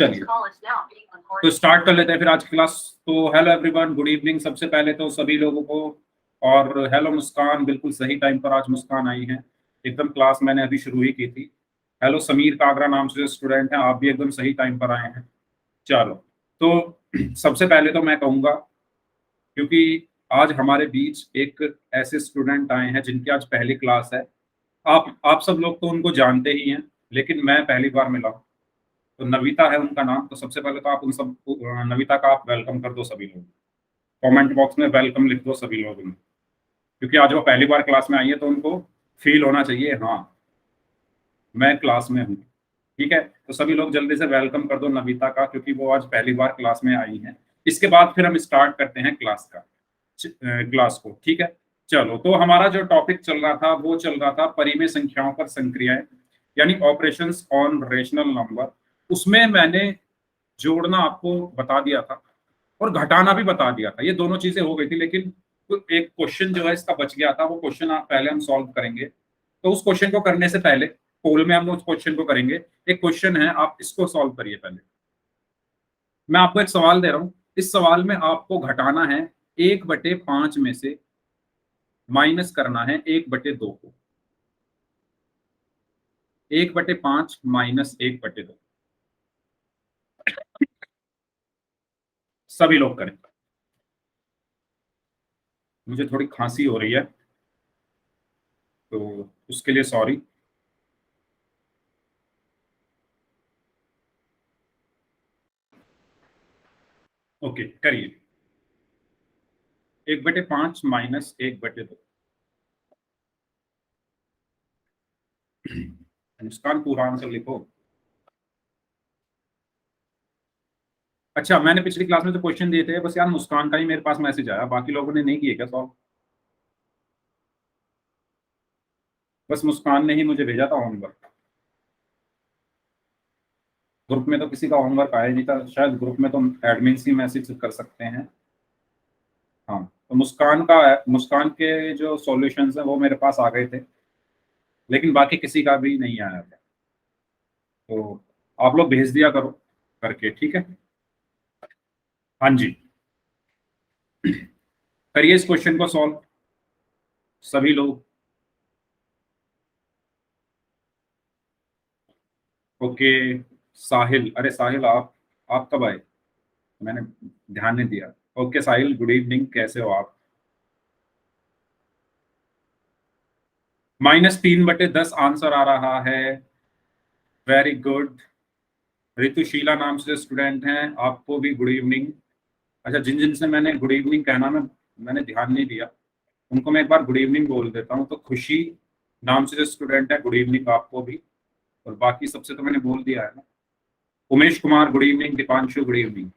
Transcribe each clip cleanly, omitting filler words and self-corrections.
चलिए तो स्टार्ट कर लेते हैं फिर आज की क्लास। तो हेलो एवरीवन, गुड इवनिंग सबसे पहले तो सभी लोगों को। और हेलो मुस्कान, बिल्कुल सही टाइम पर आज मुस्कान आई है, एकदम क्लास मैंने अभी शुरू ही की थी। हेलो समीर कागरा नाम से स्टूडेंट हैं, आप भी एकदम सही टाइम पर आए हैं। चलो तो सबसे पहले तो मैं कहूँगा, क्योंकि आज हमारे बीच एक ऐसे स्टूडेंट आए हैं जिनकी आज पहली क्लास है। आप सब लोग तो उनको जानते ही हैं, लेकिन मैं पहली बार मिला हूँ। तो नविता है उनका नाम। तो सबसे पहले तो आप उन सब नविता का आप वेलकम कर दो सभी लोग। कमेंट बॉक्स में वेलकम लिख दो सभी लोग, क्योंकि आज वो पहली बार क्लास में आई है तो उनको फील होना चाहिए, हाँ मैं क्लास में हूँ। ठीक है, तो सभी लोग जल्दी से वेलकम कर दो नविता का, क्योंकि वो आज पहली बार क्लास में आई है। इसके बाद फिर हम स्टार्ट करते हैं क्लास को। ठीक है, चलो तो हमारा जो टॉपिक चल रहा था वो चल रहा था परिमेय संख्याओं पर संक्रियाएं, यानी ऑपरेशंस ऑन रेशनल नंबर। उसमें मैंने जोड़ना आपको बता दिया था और घटाना भी बता दिया था, ये दोनों चीजें हो गई थी। लेकिन एक क्वेश्चन जो है इसका बच गया था, वो क्वेश्चन आप पहले हम सॉल्व करेंगे। तो उस क्वेश्चन को करने से पहले पोल में हम उस क्वेश्चन को करेंगे। एक क्वेश्चन है, आप इसको सॉल्व करिए पहले। मैं आपको एक सवाल दे रहा हूं, इस सवाल में आपको घटाना है 1/5 में से माइनस करना है 1/2 को। 1/5 माइनस 1/2 सभी लोग करें। मुझे थोड़ी खांसी हो रही है तो उसके लिए सॉरी। ओके करिए। 1/5 माइनस 1/2। मुस्कान पूरा आंसर लिखो। अच्छा, मैंने पिछली क्लास में तो क्वेश्चन दिए थे, बस यार मुस्कान का ही मेरे पास मैसेज आया, बाकी लोगों ने नहीं किए क्या सॉल्व? बस मुस्कान ने ही मुझे भेजा था होमवर्क। ग्रुप में तो किसी का होमवर्क आया नहीं था, शायद ग्रुप में तो एडमिन ही मैसेज कर सकते हैं। हाँ, तो मुस्कान के जो सॉल्यूशंस हैं वो मेरे पास आ गए थे, लेकिन बाकी किसी का भी नहीं आया था। तो आप लोग भेज दिया करो करके, ठीक है? हाँ जी, करिए इस क्वेश्चन को सॉल्व सभी लोग। ओके साहिल, अरे साहिल आप कब आए? मैंने ध्यान नहीं दिया। ओके साहिल, गुड इवनिंग, कैसे हो आप? -3/10 आंसर आ रहा है। Very good. ऋतुशीला नाम से स्टूडेंट हैं, आपको भी गुड इवनिंग। अच्छा, जिन जिन से मैंने गुड इवनिंग कहना मैंने ध्यान नहीं दिया, उनको मैं एक बार गुड इवनिंग बोल देता हूँ। तो खुशी नाम से जो स्टूडेंट है, गुड इवनिंग आपको भी। और बाकी सबसे तो मैंने बोल दिया है ना। Umesh Kumar good evening, Deepanshu good evening.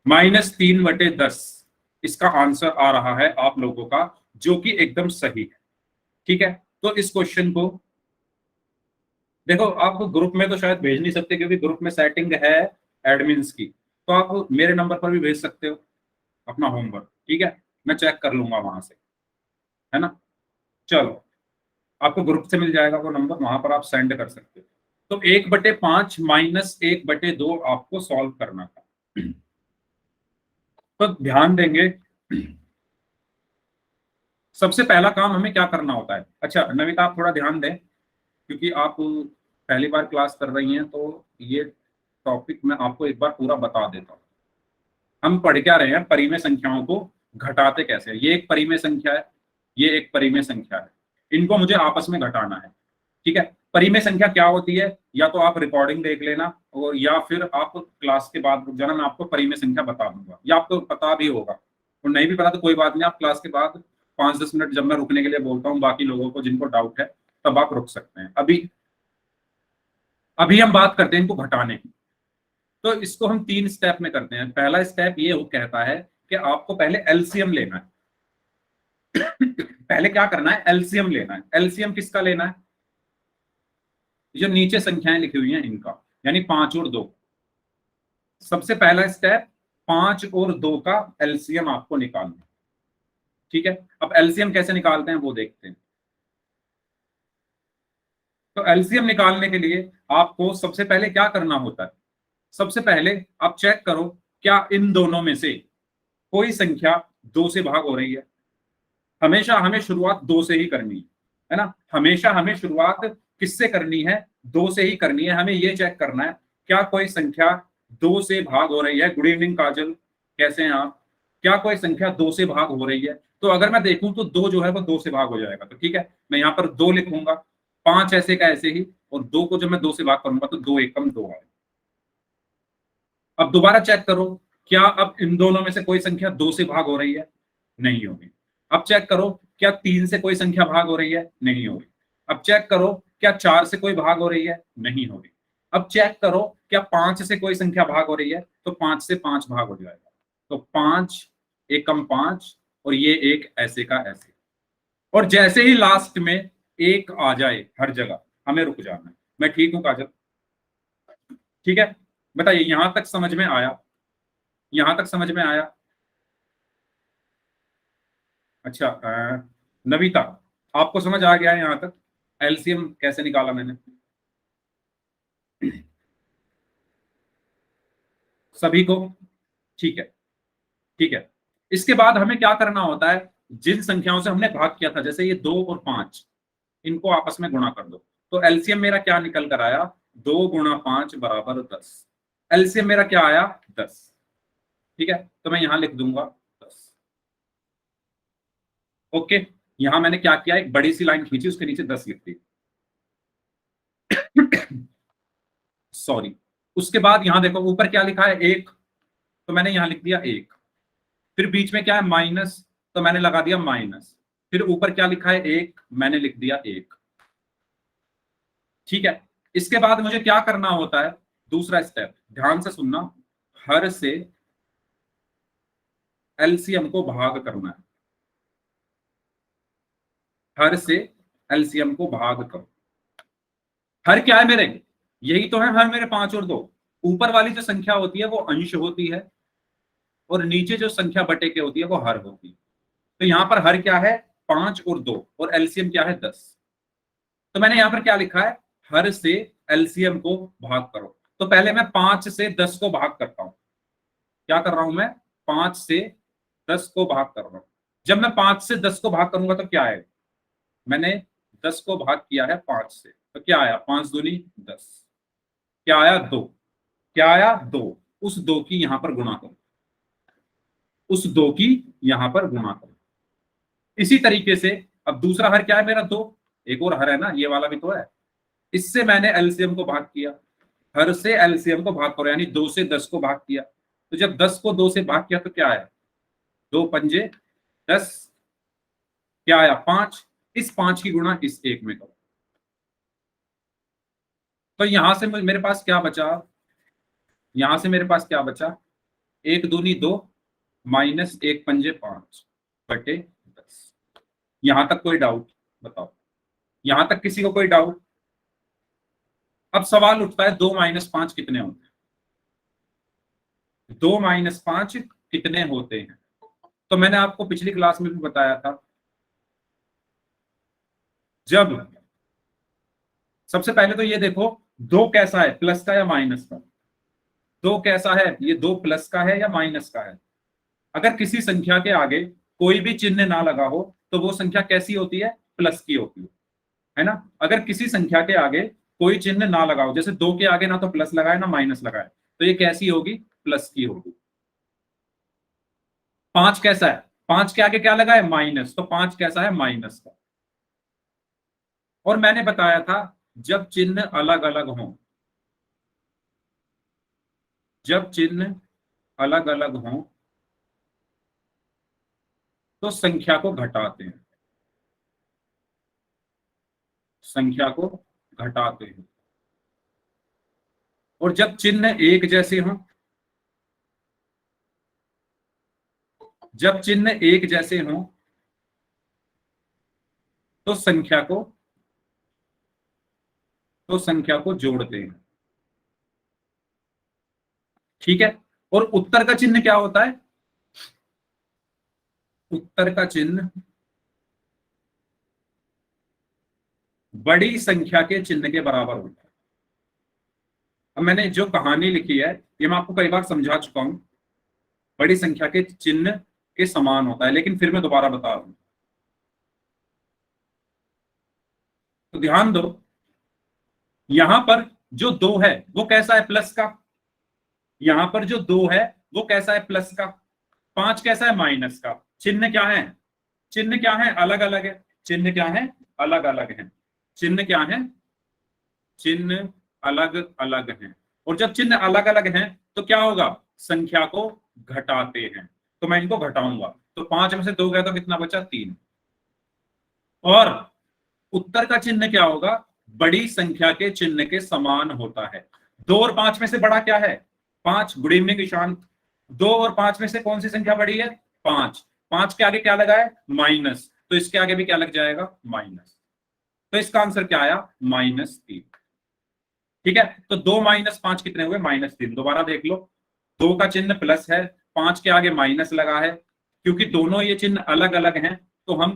-3/10 इसका आंसर आ रहा है आप लोगों का, जो कि एकदम सही है। ठीक है, तो इस क्वेश्चन को देखो, आप ग्रुप में तो शायद भेज नहीं सकते क्योंकि ग्रुप में सेटिंग है एडमिन्स की। तो आप मेरे नंबर पर भी भेज सकते हो अपना होमवर्क, ठीक है? मैं चेक कर लूंगा वहां से, है ना? चलो, आपको ग्रुप से मिल जाएगा वो नंबर, वहां पर आप सेंड कर सकते हो। तो 1/5 माइनस 1/2 आपको सॉल्व करना था। तो ध्यान देंगे, सबसे पहला काम हमें क्या करना होता है। अच्छा नविता, आप थोड़ा ध्यान दें, क्योंकि आप पहली बार क्लास कर रही हैं, तो ये टॉपिक मैं आपको एक बार पूरा बता देता हूँ। हम पढ़ क्या रहे हैं, परिमेय संख्याओं को घटाते कैसे। ये एक परिमेय संख्या है, ये एक परिमेय संख्या है, इनको मुझे आपस में घटाना है। ठीक है, परिमेय संख्या क्या होती है, या तो आप रिकॉर्डिंग देख लेना, और या फिर आप क्लास के बाद रुक जाना, मैं आपको परिमेय संख्या बता दूंगा, या आपको पता भी होगा। और नहीं भी पता तो कोई बात नहीं, आप क्लास के बाद 5-10 मिनट जब मैं रुकने के लिए बोलता हूँ बाकी लोगों को जिनको डाउट है, तब आप रुक सकते हैं। अभी अभी हम बात करते हैं इनको घटाने की। तो इसको हम 3 स्टेप में करते हैं। पहला स्टेप ये कहता है कि आपको पहले एलसीएम लेना है। पहले क्या करना है, एलसीएम लेना है। एलसीएम किसका लेना है? जो नीचे संख्याएं लिखी हुई हैं इनका, यानी 5 और 2। सबसे पहला स्टेप, 5 और 2 का एलसीएम आपको निकालना है। ठीक है, अब एलसीएम कैसे निकालते हैं वो देखते हैं। तो एलसीएम निकालने के लिए आपको सबसे पहले क्या करना होता है, सबसे पहले आप चेक करो क्या इन दोनों में से कोई संख्या 2 से भाग हो रही है। हमेशा हमें शुरुआत 2 से ही करनी है ना, हमेशा हमें शुरुआत किससे करनी है, 2 से ही करनी है। हमें ये चेक करना है क्या कोई संख्या 2 से भाग हो रही है। गुड इवनिंग काजल, कैसे हैं आप? क्या कोई संख्या 2 से भाग हो रही है? तो अगर मैं देखूं तो 2 जो है वो 2 से भाग हो जाएगा, तो ठीक है मैं यहाँ पर 2 लिखूंगा, 5 ऐसे का ऐसे ही, और 2 को जब मैं 2 से भाग करूंगा तो 2 एकम 2 है। अब दोबारा चेक करो क्या अब इन दोनों में से कोई संख्या 2 से भाग हो रही है, नहीं होगी। अब चेक करो क्या 3 से कोई संख्या भाग हो रही है, नहीं होगी। अब चेक करो क्या 4 से कोई भाग हो रही है, नहीं होगी। अब चेक करो क्या 5 से कोई संख्या भाग हो रही है, तो 5 से 5 भाग हो जाएगा, तो 5 एकम 5, और ये एक ऐसे का ऐसे। और जैसे ही लास्ट में एक आ जाए हर जगह हमें रुक जाना है। मैं ठीक हूं काजल? ठीक है, बताइए यहां तक समझ में आया? यहां तक समझ में आया? अच्छा नविता, आपको समझ आ गया है यहां तक एलसीएम कैसे निकाला मैंने? सभी को ठीक है, ठीक है। इसके बाद हमें क्या करना होता है, जिन संख्याओं से हमने भाग किया था जैसे ये 2 और 5, इनको आपस में गुणा कर दो। तो एलसीएम मेरा क्या निकल कर आया, 2 गुणा 5 बराबर 10। एलसीएम मेरा क्या आया, 10। ठीक है, तो मैं यहां लिख दूंगा 10। ओके, यहां मैंने क्या किया, एक बड़ी सी लाइन खींची, उसके नीचे 10 लिख दी। सॉरी, उसके बाद यहां देखो ऊपर क्या लिखा है, 1, तो मैंने यहां लिख दिया 1। फिर बीच में क्या है, माइनस, तो मैंने लगा दिया माइनस। फिर ऊपर क्या लिखा है, 1, मैंने लिख दिया 1। ठीक है, इसके बाद मुझे क्या करना होता है, दूसरा स्टेप ध्यान से सुनना, हर से एलसीएम को भाग करना है। हर से एलसीएम को भाग करो। हर क्या है मेरे, यही तो है हर मेरे 5 और 2। ऊपर वाली जो संख्या होती है वो अंश होती है, और नीचे जो संख्या बटे के होती है वो हर होती है। तो यहां पर हर क्या है, 5 और 2, और एलसीएम क्या है, 10। तो मैंने यहां पर क्या लिखा है, हर से एलसीएम को भाग करो। तो पहले मैं 5 से 10 को भाग करता हूं। क्या कर रहा हूं मैं, 5 से 10 को भाग कर रहा हूं। जब मैं 5 से 10 को भाग करूंगा तो क्या है, मैंने 10 को भाग किया है 5 से, तो क्या आया, 5 दूनी 10। क्या आया, 2। क्या आया, 2। उस 2 की यहां पर गुणा करो, उस 2 की यहां पर गुणा करो। इसी तरीके से अब दूसरा हर क्या है मेरा, 2। एक और हर है ना, ये वाला भी तो है। इससे मैंने एलसीएम को भाग किया। हर से एलसीएम को भाग करो, यानी 2 से 10 को भाग किया। तो जब 10 को 2 से भाग किया तो क्या आया, 2 पंजे 10। क्या आया, 5। इस 5 की गुणा इस 1 में करो। तो यहां से मेरे पास क्या बचा, यहां से मेरे पास क्या बचा, 1 दूनी 2, माइनस 1 पंजे 5 बटे 10। यहां तक कोई डाउट बताओ? यहां तक किसी को कोई डाउट? अब सवाल उठता है 2 माइनस 5 कितने होते हैं, 2 माइनस 5 कितने होते हैं? तो मैंने आपको पिछली क्लास में भी बताया था, जब सबसे पहले तो ये देखो 2 कैसा है, प्लस का या माइनस का? 2 कैसा है, ये 2 प्लस का है या माइनस का है? अगर किसी संख्या के आगे कोई भी चिन्ह ना लगा हो तो वो संख्या कैसी होती है, प्लस की होती है ना। अगर किसी संख्या के आगे कोई चिन्ह ना लगा हो, जैसे 2 के आगे ना तो प्लस लगाए ना माइनस लगाए, तो ये कैसी होगी, प्लस की होगी। 5 कैसा है, 5 के आगे क्या लगा है, माइनस, तो 5 कैसा है, माइनस का। और मैंने बताया था जब चिन्ह अलग अलग हों, जब चिन्ह अलग अलग हों तो संख्या को घटाते हैं, संख्या को घटाते हैं। और जब चिन्ह एक जैसे हों, जब चिन्ह एक जैसे हों तो संख्या को जोड़ते हैं। ठीक है, और उत्तर का चिन्ह क्या होता है, उत्तर का चिन्ह बड़ी संख्या के चिन्ह के बराबर होता है। अब मैंने जो कहानी लिखी है ये मैं आपको कई बार समझा चुका हूं, बड़ी संख्या के चिन्ह के समान होता है, लेकिन फिर मैं दोबारा बता रहा हूं, तो ध्यान दो। यहां पर जो 2 है वो कैसा है, प्लस का। यहां पर जो 2 है वो कैसा है, प्लस का। 5 कैसा है, माइनस का। चिन्ह क्या है, चिन्ह क्या है, अलग अलग है। चिन्ह क्या है, अलग अलग है। चिन्ह क्या है, चिन्ह अलग अलग हैं। और जब चिन्ह अलग अलग हैं तो क्या होगा, संख्या को घटाते हैं। तो मैं इनको घटाऊंगा, तो 5 में से 2 गया तो कितना बचा, 3। और उत्तर का चिन्ह क्या होगा, बड़ी संख्या के चिन्ह के समान होता है। 2 और 5 में से बड़ा क्या है, 5। Good evening Ishant. 2 और 5 में से कौन सी संख्या बड़ी है, 5। 5 के आगे क्या लगा है, माइनस, तो इसके आगे भी क्या लग जाएगा, माइनस। तो इसका आंसर क्या आया, -3। ठीक है, तो 2 माइनस 5 कितने हुए, -3। दोबारा देख लो, 2 का चिन्ह प्लस है, 5 के आगे माइनस लगा है। क्योंकि दोनों ये चिन्ह अलग अलग हैं तो हम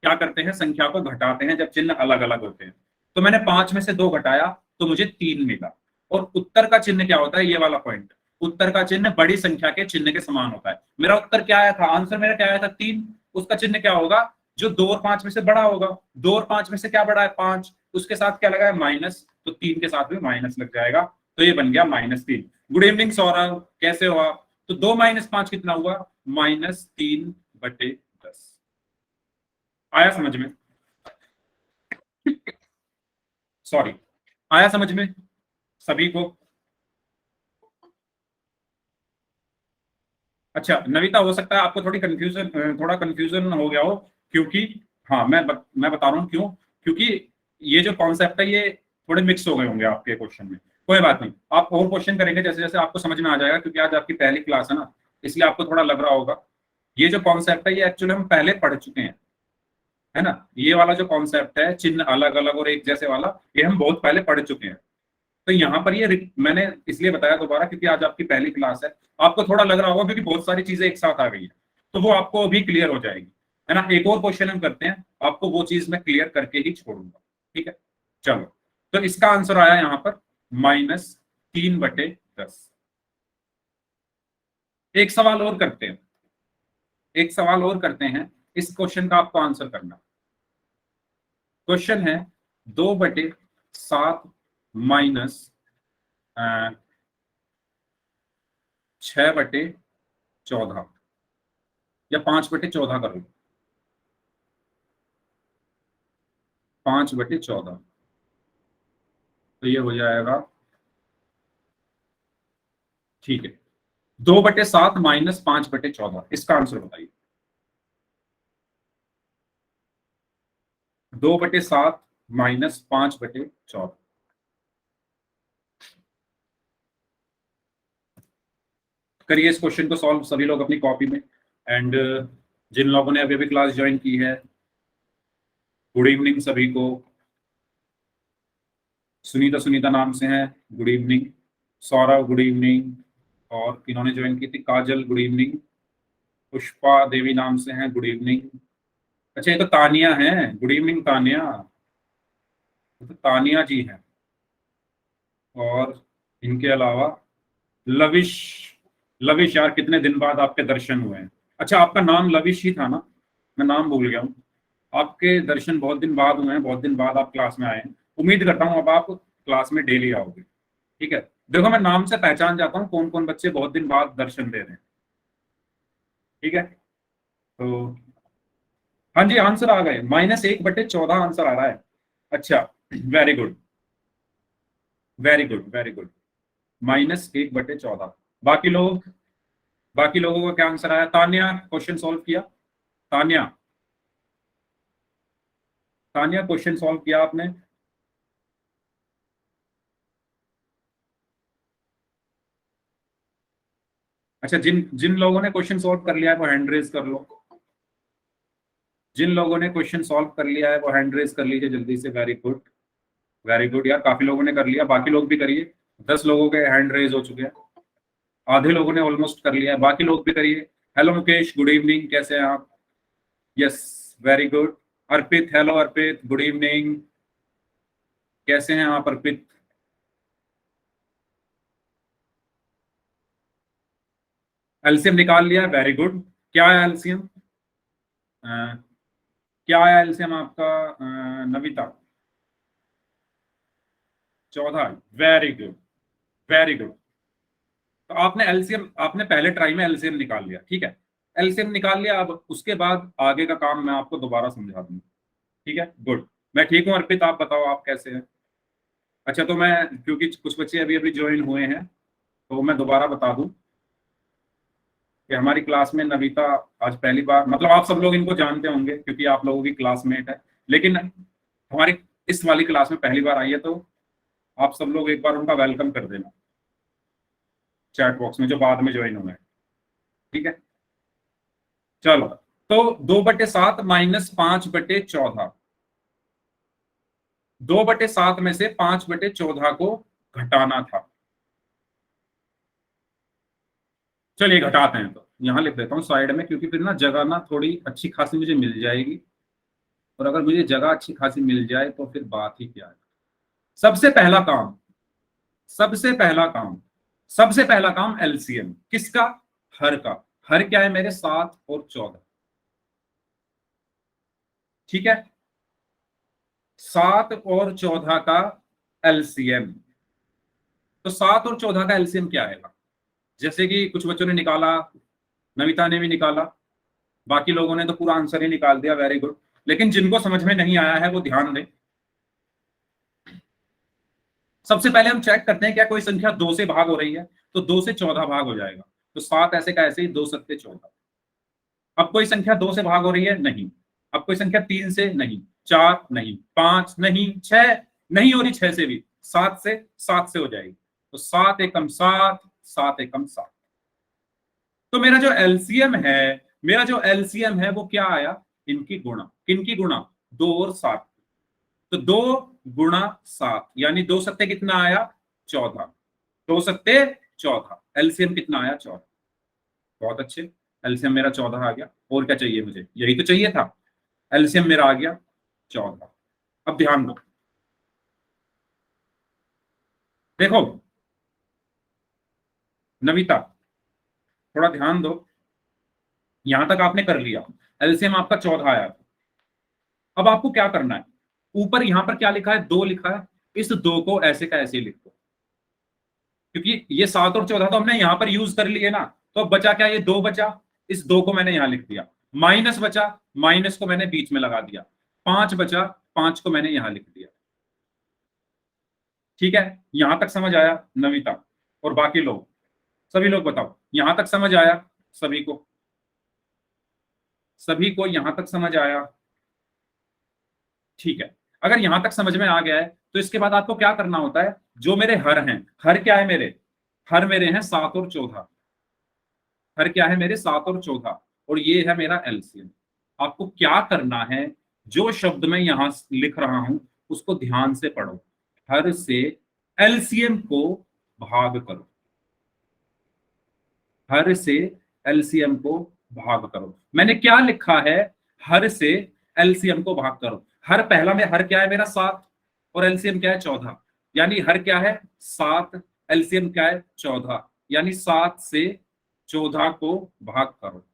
क्या करते हैं, संख्या को घटाते हैं जब चिन्ह अलग अलग होते हैं। तो मैंने 5 में से 2 घटाया तो मुझे 3 मिला। और उत्तर का चिन्ह क्या होता है, ये वाला पॉइंट, उत्तर का चिन्ह बड़ी संख्या के चिन्ह के समान होता है। मेरा उत्तर क्या आया था, आंसर मेरा क्या आया था, 3। उसका चिन्ह क्या होगा, जो 2 और 5 में से बड़ा होगा। 2 और 5 में से क्या बड़ा है, 5, उसके साथ क्या लगा है, माइनस, तो 3 के साथ भी माइनस लग जाएगा। तो ये बन गया -3। गुड इवनिंग सौरभ, कैसे हो आप। तो 2 माइनस 5 कितना हुआ, -3/10। आया समझ में, सॉरी, आया समझ में सभी को। अच्छा नविता, हो सकता है आपको थोड़ा कंफ्यूजन हो गया हो, क्योंकि हाँ मैं बता रहा हूँ क्यों। क्योंकि ये जो कॉन्सेप्ट है ये थोड़े मिक्स हो गए होंगे आपके क्वेश्चन में। कोई बात नहीं, आप और क्वेश्चन करेंगे जैसे जैसे आपको समझ में आ जाएगा, क्योंकि आज आपकी पहली क्लास है ना, इसलिए आपको थोड़ा लग रहा होगा। ये जो कॉन्सेप्ट है ये एक्चुअली हम पहले पढ़ चुके हैं, है ना। ये वाला जो कॉन्सेप्ट है चिन्ह अलग अलग और एक जैसे वाला, ये हम बहुत पहले पढ़ चुके हैं। तो यहाँ पर ये मैंने इसलिए बताया दोबारा क्योंकि आज आपकी पहली क्लास है। आपको थोड़ा लग रहा होगा क्योंकि बहुत सारी चीजें एक साथ आ गई है, तो वो आपको अभी क्लियर हो जाएगी, है ना। एक और क्वेश्चन हम करते हैं, आपको वो चीज मैं क्लियर करके ही छोड़ूंगा, ठीक है। चलो, तो इसका आंसर आया यहाँ पर -3/10। एक सवाल और करते हैं, एक सवाल और करते हैं, इस क्वेश्चन का आपको आंसर करना। क्वेश्चन है 2/7 माइनस 6/14, या 5/14 कर लो, 5/14, तो ये हो जाएगा, ठीक है। 2/7 माइनस 5/14, इसका आंसर बताइए। 2/7 माइनस 5/14, करिए इस क्वेश्चन को सॉल्व सभी लोग अपनी कॉपी में। एंड जिन लोगों ने अभी अभी क्लास ज्वाइन की है, गुड इवनिंग सभी को। सुनीता सुनीता नाम से हैं, good evening. Saurabh good evening. और इन्होंने ज्वाइन की थी, काजल गुड इवनिंग। पुष्पा देवी नाम से हैं, गुड इवनिंग। अच्छा ये तो तानिया है, गुड इवनिंग तानिया, ये तो तानिया जी हैं। और इनके अलावा लविश, लविश यार कितने दिन बाद आपके दर्शन हुए हैं। अच्छा आपका नाम लविश ही था ना, मैं नाम भूल गया हूँ। आपके दर्शन बहुत दिन बाद हुए हैं, बहुत दिन बाद आप क्लास में आए हैं। उम्मीद करता हूँ अब आप क्लास में डेली आओगे, ठीक है। देखो मैं नाम से पहचान जाता हूँ कौन कौन बच्चे बहुत दिन बाद दर्शन दे रहे हैं, ठीक है। तो हाँ जी आंसर आ गए, -1/14 आंसर आ रहा है। अच्छा, very good, very good, very good. -1/14। बाकी लोग, बाकी लोगों का क्या आंसर आया, तान्या क्वेश्चन सॉल्व किया, तान्या, तान्या क्वेश्चन सॉल्व किया आपने। अच्छा जिन जिन लोगों ने क्वेश्चन सॉल्व कर लिया है वो हैंड रेज कर लो। जिन लोगों ने क्वेश्चन सॉल्व कर लिया है वो हैंड रेज कर लीजिए जल्दी से। वेरी गुड, वेरी गुड यार, काफी लोगों ने कर लिया, बाकी लोग भी करिए। 10 लोगों के हैंड रेज हो चुके हैं, आधे लोगों ने ऑलमोस्ट कर लिया है, बाकी लोग भी करिए। हेलो मुकेश, गुड इवनिंग, कैसे हैं आप। Yes, very good. Arpit, hello Arpit, good evening, कैसे हैं आप अर्पित। एलसीएम निकाल लिया, वेरी गुड। क्या आया एलसीएम? क्या आया एलसीएम आपका Navita? 14। Very good, very good. तो आपने एलसीएम, आपने पहले ट्राई में एलसीएम निकाल लिया, ठीक है। एलसीएम निकाल लिया, अब उसके बाद आगे का काम मैं आपको दोबारा समझा दूंगा, ठीक है। गुड। मैं ठीक हूँ अर्पित, आप बताओ आप कैसे हैं? अच्छा, तो मैं, क्योंकि कुछ बच्चे अभी अभी ज्वाइन हुए हैं, तो मैं दोबारा बता दूं कि हमारी क्लास में नविता आज पहली बार, मतलब आप सब लोग इनको जानते होंगे क्योंकि आप लोगों की क्लासमेट है, लेकिन हमारी इस वाली क्लास में पहली बार आई है, तो आप सब लोग एक बार उनका वेलकम कर देना चैट बॉक्स में, जो बाद में ज्वाइन हुए हैं, ठीक है। चलो, तो 2/7 -5/14, 2/7 में से 5/14 को घटाना था। चलिए घटाते हैं, तो यहां लिख देता हूँ साइड में, क्योंकि फिर ना जगह ना थोड़ी अच्छी खासी मुझे मिल जाएगी, और अगर मुझे जगह अच्छी खासी मिल जाए तो फिर बात ही क्या है। सबसे पहला काम, सबसे पहला काम, सबसे पहला काम एलसीएम किसका? हर का। हर क्या है मेरे? 7 और 14, ठीक है। 7 और 14 का एलसीएम। तो 7 और 14 का एलसीएम क्या आएगा? जैसे कि कुछ बच्चों ने निकाला, नमिता ने भी निकाला, बाकी लोगों ने तो पूरा आंसर ही निकाल दिया, वेरी गुड। लेकिन जिनको समझ में नहीं आया है वो ध्यान दें। सबसे पहले हम चेक करते हैं क्या कोई संख्या 2 से भाग हो रही है, तो 2 से 14 भाग हो जाएगा, तो 7 ऐसे का ऐसे ही, 2 7 14। अब कोई संख्या 2 से भाग हो रही है? नहीं। अब कोई संख्या 3 से? नहीं। 4 नहीं, 5 नहीं, 6 नहीं हो रही, 6 से भी, 7 से हो जाएगी, तो 7 एकम 7, 7 एकम 7। तो मेरा जो एलसीएम है, मेरा जो एलसीएम है वो क्या आया? इनकी गुणा। किनकी गुणा? 2 और 7। तो 2 गुणा 7, यानी 2 सत्ते कितना आया? 14। 2 सत्ते 14, एलसीएम कितना आया? 14। बहुत अच्छे, एलसीएम मेरा 14 आ गया। और क्या चाहिए मुझे? यही तो चाहिए था। एलसीएम मेरा आ गया 14। अब ध्यान दो, देखो नविता, थोड़ा ध्यान दो। यहां तक आपने कर लिया, एलसीएम आपका 14 आया। अब आपको क्या करना है? ऊपर यहां पर क्या लिखा है? 2 लिखा है, इस 2 को ऐसे का ऐसे ही लिख दो, क्योंकि ये 7 और 14 तो हमने यहां पर यूज कर लिए ना। तो अब बचा क्या? ये 2 बचा, इस 2 को मैंने यहां लिख दिया। माइनस बचा, माइनस को मैंने बीच में लगा दिया। 5 बचा, 5 को मैंने यहां लिख दिया, ठीक है। यहां तक समझ आया नविता और बाकी लोग? सभी लोग बताओ, यहां तक समझ आया सभी को? सभी को यहां तक समझ आया? ठीक है। अगर यहां तक समझ में आ गया है, तो इसके बाद आपको क्या करना होता है? जो मेरे हर हैं, हर क्या है मेरे? हर मेरे हैं 7 और 14। हर क्या है मेरे? 7 और 14, और ये है मेरा एलसीएम। आपको क्या करना है? जो शब्द मैं यहां लिख रहा हूं उसको ध्यान से पढ़ो। हर से एलसीएम को भाग करो, हर से एलसीएम को भाग करो। मैंने क्या लिखा है? हर से एलसीएम को भाग करो। हर पहला में हर क्या है मेरा? 7, और एलसीएम क्या है? 14। यानी हर क्या है? 7, एलसीएम क्या है? 14, यानी 7 से 14 को भाग करो।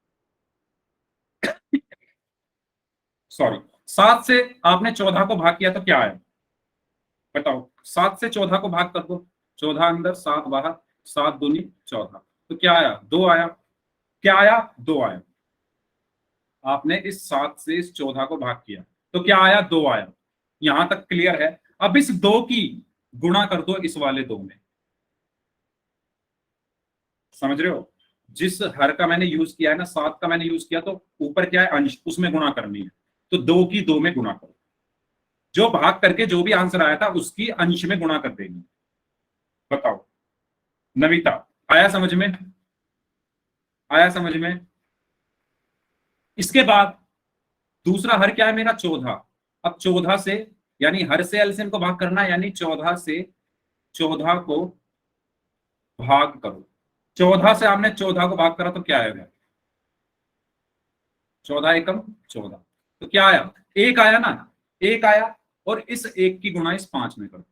सॉरी, 7 से आपने 14 को भाग किया तो क्या आया? बताओ, 7 से 14 को भाग कर दो, 14 अंदर 7 बाहर, 7 दूनी 14, तो क्या आया? 2 आया। क्या आया? 2 आया। आपने इस 7 से इस 14 को भाग किया तो क्या आया? 2 आया। यहां तक क्लियर है? अब इस 2 की गुणा कर दो इस वाले 2 में। समझ रहे हो? जिस हर का मैंने यूज किया है ना, 7 का मैंने यूज किया, तो ऊपर क्या है? अंश, उसमें गुणा करनी है। तो 2 की 2 में गुणा करो, जो भाग करके जो भी आंसर आया था उसकी अंश में गुणा कर देंगे। बताओ नविता, आया समझ में? आया समझ में? इसके बाद दूसरा हर क्या है मेरा? 14। अब 14 से, यानी हर से एलसीएम को भाग करना है, यानी 14 से 14 को भाग करो। 14 से आपने 14 को भाग करा तो क्या आएगा? 14 एकम 14, तो क्या आया? 1 आया ना? 1 आया, और इस 1 की गुणा इस 5 में करो।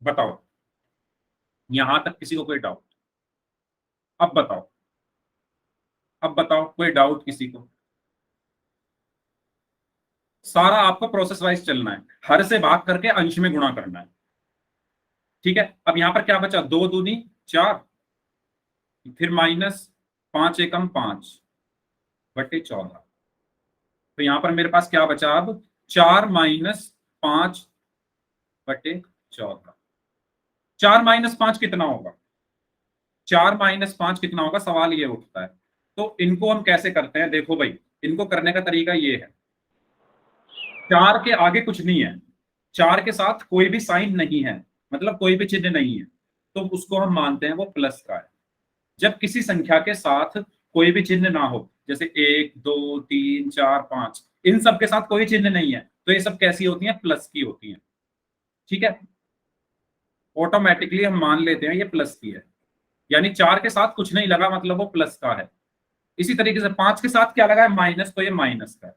बताओ, यहां तक किसी को कोई डाउट? अब बताओ, अब बताओ, कोई डाउट किसी को? सारा आपको प्रोसेस वाइज चलना है, हर से भाग करके अंश में गुणा करना है। ठीक है, अब यहां पर क्या बचा, 2 दूनी 4, फिर माइनस 5 एकम 5/14। तो यहां पर मेरे पास क्या बचा अब, 4-5/14। 4-5 कितना होगा, 4-5 कितना होगा, सवाल ये उठता है। तो इनको हम कैसे करते हैं, देखो भाई, इनको करने का तरीका ये है, 4 के आगे कुछ नहीं है, 4 के साथ कोई भी साइन नहीं है, मतलब कोई भी चिन्ह नहीं है, तो उसको हम मानते हैं वो प्लस का है। जब किसी संख्या के साथ कोई भी चिन्ह ना हो, जैसे 1 2 3 4 5, इन सब के साथ कोई चिन्ह नहीं है, तो ये सब कैसी होती हैं, प्लस की होती हैं। ठीक है, ऑटोमेटिकली हम मान लेते हैं ये प्लस की है, यानी 4 के साथ कुछ नहीं लगा मतलब वो प्लस का है। इसी तरीके से 5 के साथ क्या लगा है, माइनस, तो ये माइनस का है।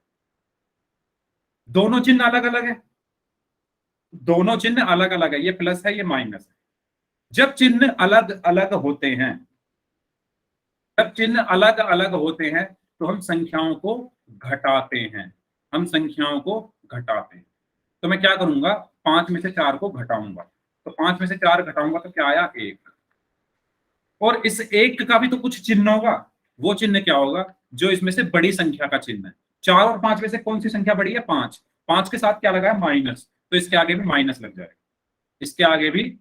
दोनों चिन्ह अलग अलग है, दोनों चिन्ह अलग अलग है, ये प्लस है ये माइनस है। जब चिन्ह अलग अलग होते हैं, जब चिन्ह अलग अलग होते हैं, तो हम संख्याओं को घटाते हैं, हम संख्याओं को घटाते हैं। तो मैं क्या करूंगा, 5 में से 4 को घटाऊंगा, तो 5 में से 4 घटाऊंगा तो क्या आया, 1। और इस 1 का भी तो कुछ चिन्ह होगा, वो चिन्ह क्या होगा, जो इसमें से बड़ी संख्या का चिन्ह है। 4 और 5 में से कौन सी संख्या बड़ी है, 5। 5 के साथ क्या लगा है, माइनस, तो इसके आगे भी माइनस लग जाएगा, इसके आगे भी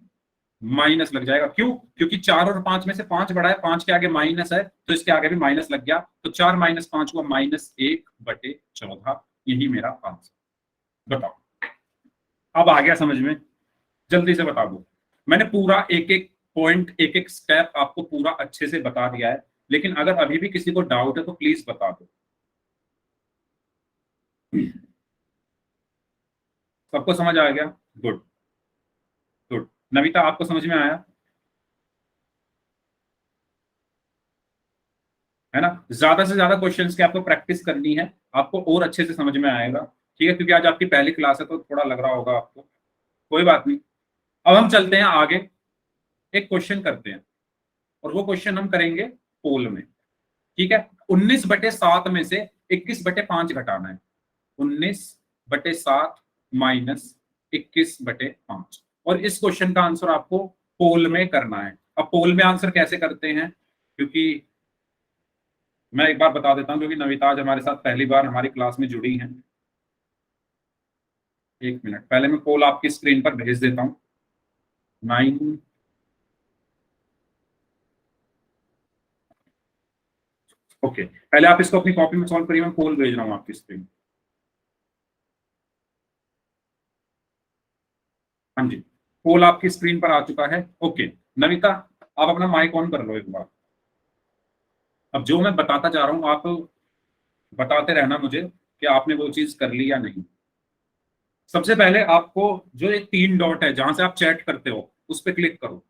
माइनस लग जाएगा। क्यों, क्योंकि 4 और 5 में से 5 बड़ा है, 5 के आगे माइनस है, तो इसके आगे भी माइनस लग गया, तो 4-5 हुआ -1/14। यही मेरा आंसर। बताओ, अब आ गया समझ में, जल्दी से बता दो। मैंने पूरा एक एक पॉइंट, एक एक स्टेप आपको पूरा अच्छे से बता दिया है, लेकिन अगर अभी भी किसी को डाउट है तो प्लीज बता दो। सबको समझ आ गया, गुड गुड। नविता, आपको समझ में आया है ना? ज्यादा से ज्यादा क्वेश्चंस की आपको प्रैक्टिस करनी है, आपको और अच्छे से समझ में आएगा। ठीक है, क्योंकि आज आपकी पहली क्लास है तो थोड़ा लग रहा होगा आपको, कोई बात नहीं। अब हम चलते हैं आगे, एक क्वेश्चन करते हैं, और वो क्वेश्चन हम करेंगे पोल में। ठीक है, 19/7 में से 21/5 घटाना है। 19/7 माइनस 21/5, और इस क्वेश्चन का आंसर आपको पोल में करना है। अब पोल में आंसर कैसे करते हैं, क्योंकि मैं एक बार बता देता हूं, क्योंकि नविता आज हमारे साथ पहली बार हमारी क्लास में जुड़ी हैं। एक मिनट, पहले मैं पोल आपकी स्क्रीन पर भेज देता हूं। 9, ओके, पहले आप इसको अपनी कॉपी में सॉल्व करिए, मैं पोल भेज रहा हूं आपकी स्क्रीन। हाँ जी, पोल आपकी स्क्रीन पर आ चुका है। ओके नविता, आप अपना माइक ऑन कर लो एक बार। अब जो मैं बताता जा रहा हूं, आप बताते रहना मुझे कि आपने वो चीज कर ली या नहीं। सबसे पहले आपको जो ये 3 डॉट है, जहां से आप चैट करते हो, उस पर क्लिक करो।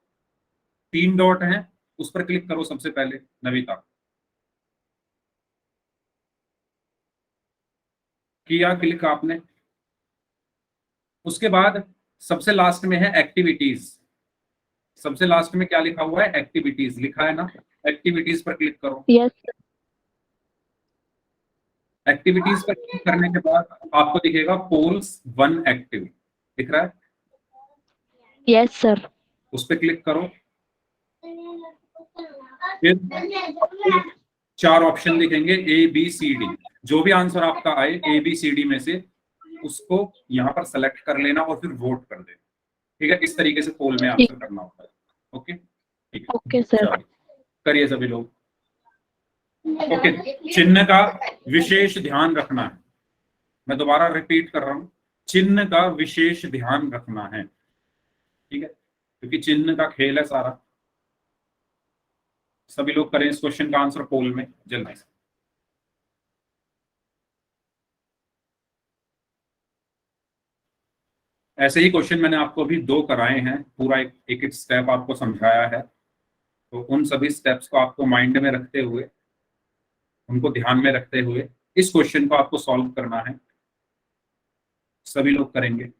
3 डॉट है, उस पर क्लिक करो सबसे पहले नविता। किया क्लिक आपने? उसके बाद सबसे लास्ट में है एक्टिविटीज। सबसे लास्ट में क्या लिखा हुआ है, एक्टिविटीज लिखा है ना, एक्टिविटीज पर क्लिक करो। यस एक्टिविटीज पर क्लिक करने के बाद आपको दिखेगा पोल्स 1 एक्टिव, दिख रहा है? Yes sir. उस पर क्लिक करो। फिर 4 ऑप्शन दिखेंगे, ABCD। जो भी आंसर आपका आए ABCD में से, उसको यहाँ पर सेलेक्ट कर लेना और फिर वोट कर दे। ठीक है, इस तरीके से पोल में ठीक। आंसर करना होता है। ओके, ठीक है, ओके सर। चलो करिए सभी लोग। ओके, चिन्ह का विशेष ध्यान रखना है, मैं दोबारा रिपीट कर रहा हूं, चिन्ह का विशेष ध्यान रखना है। ठीक है, क्योंकि चिन्ह का खेल है सारा। सभी लोग करें इस क्वेश्चन का आंसर पोल में जल्दी से। ऐसे ही क्वेश्चन मैंने आपको अभी 2 कराए हैं, पूरा एक एक स्टेप आपको समझाया है, तो उन सभी स्टेप्स को आपको माइंड में रखते हुए, उनको ध्यान में रखते हुए इस क्वेश्चन को आपको सॉल्व करना है। सभी लोग करेंगे।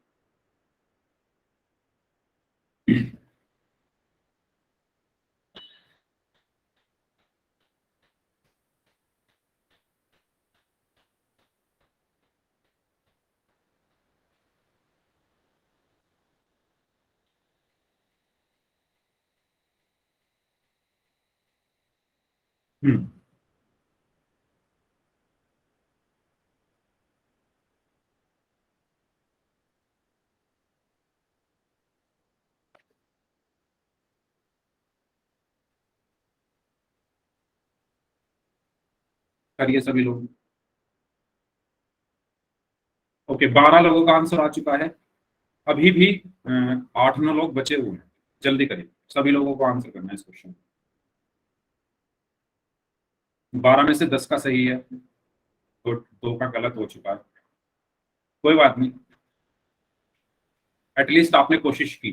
हम्म करिए सभी लोग। ओके, 12 लोगों का आंसर आ चुका है। अभी भी 8-9 लोग बचे हुए हैं। जल्दी करिए, सभी लोगों को आंसर करना है इस क्वेश्चन। 12 में से 10 का सही है, तो 2 का गलत हो चुका है। कोई बात नहीं, एटलीस्ट आपने कोशिश की।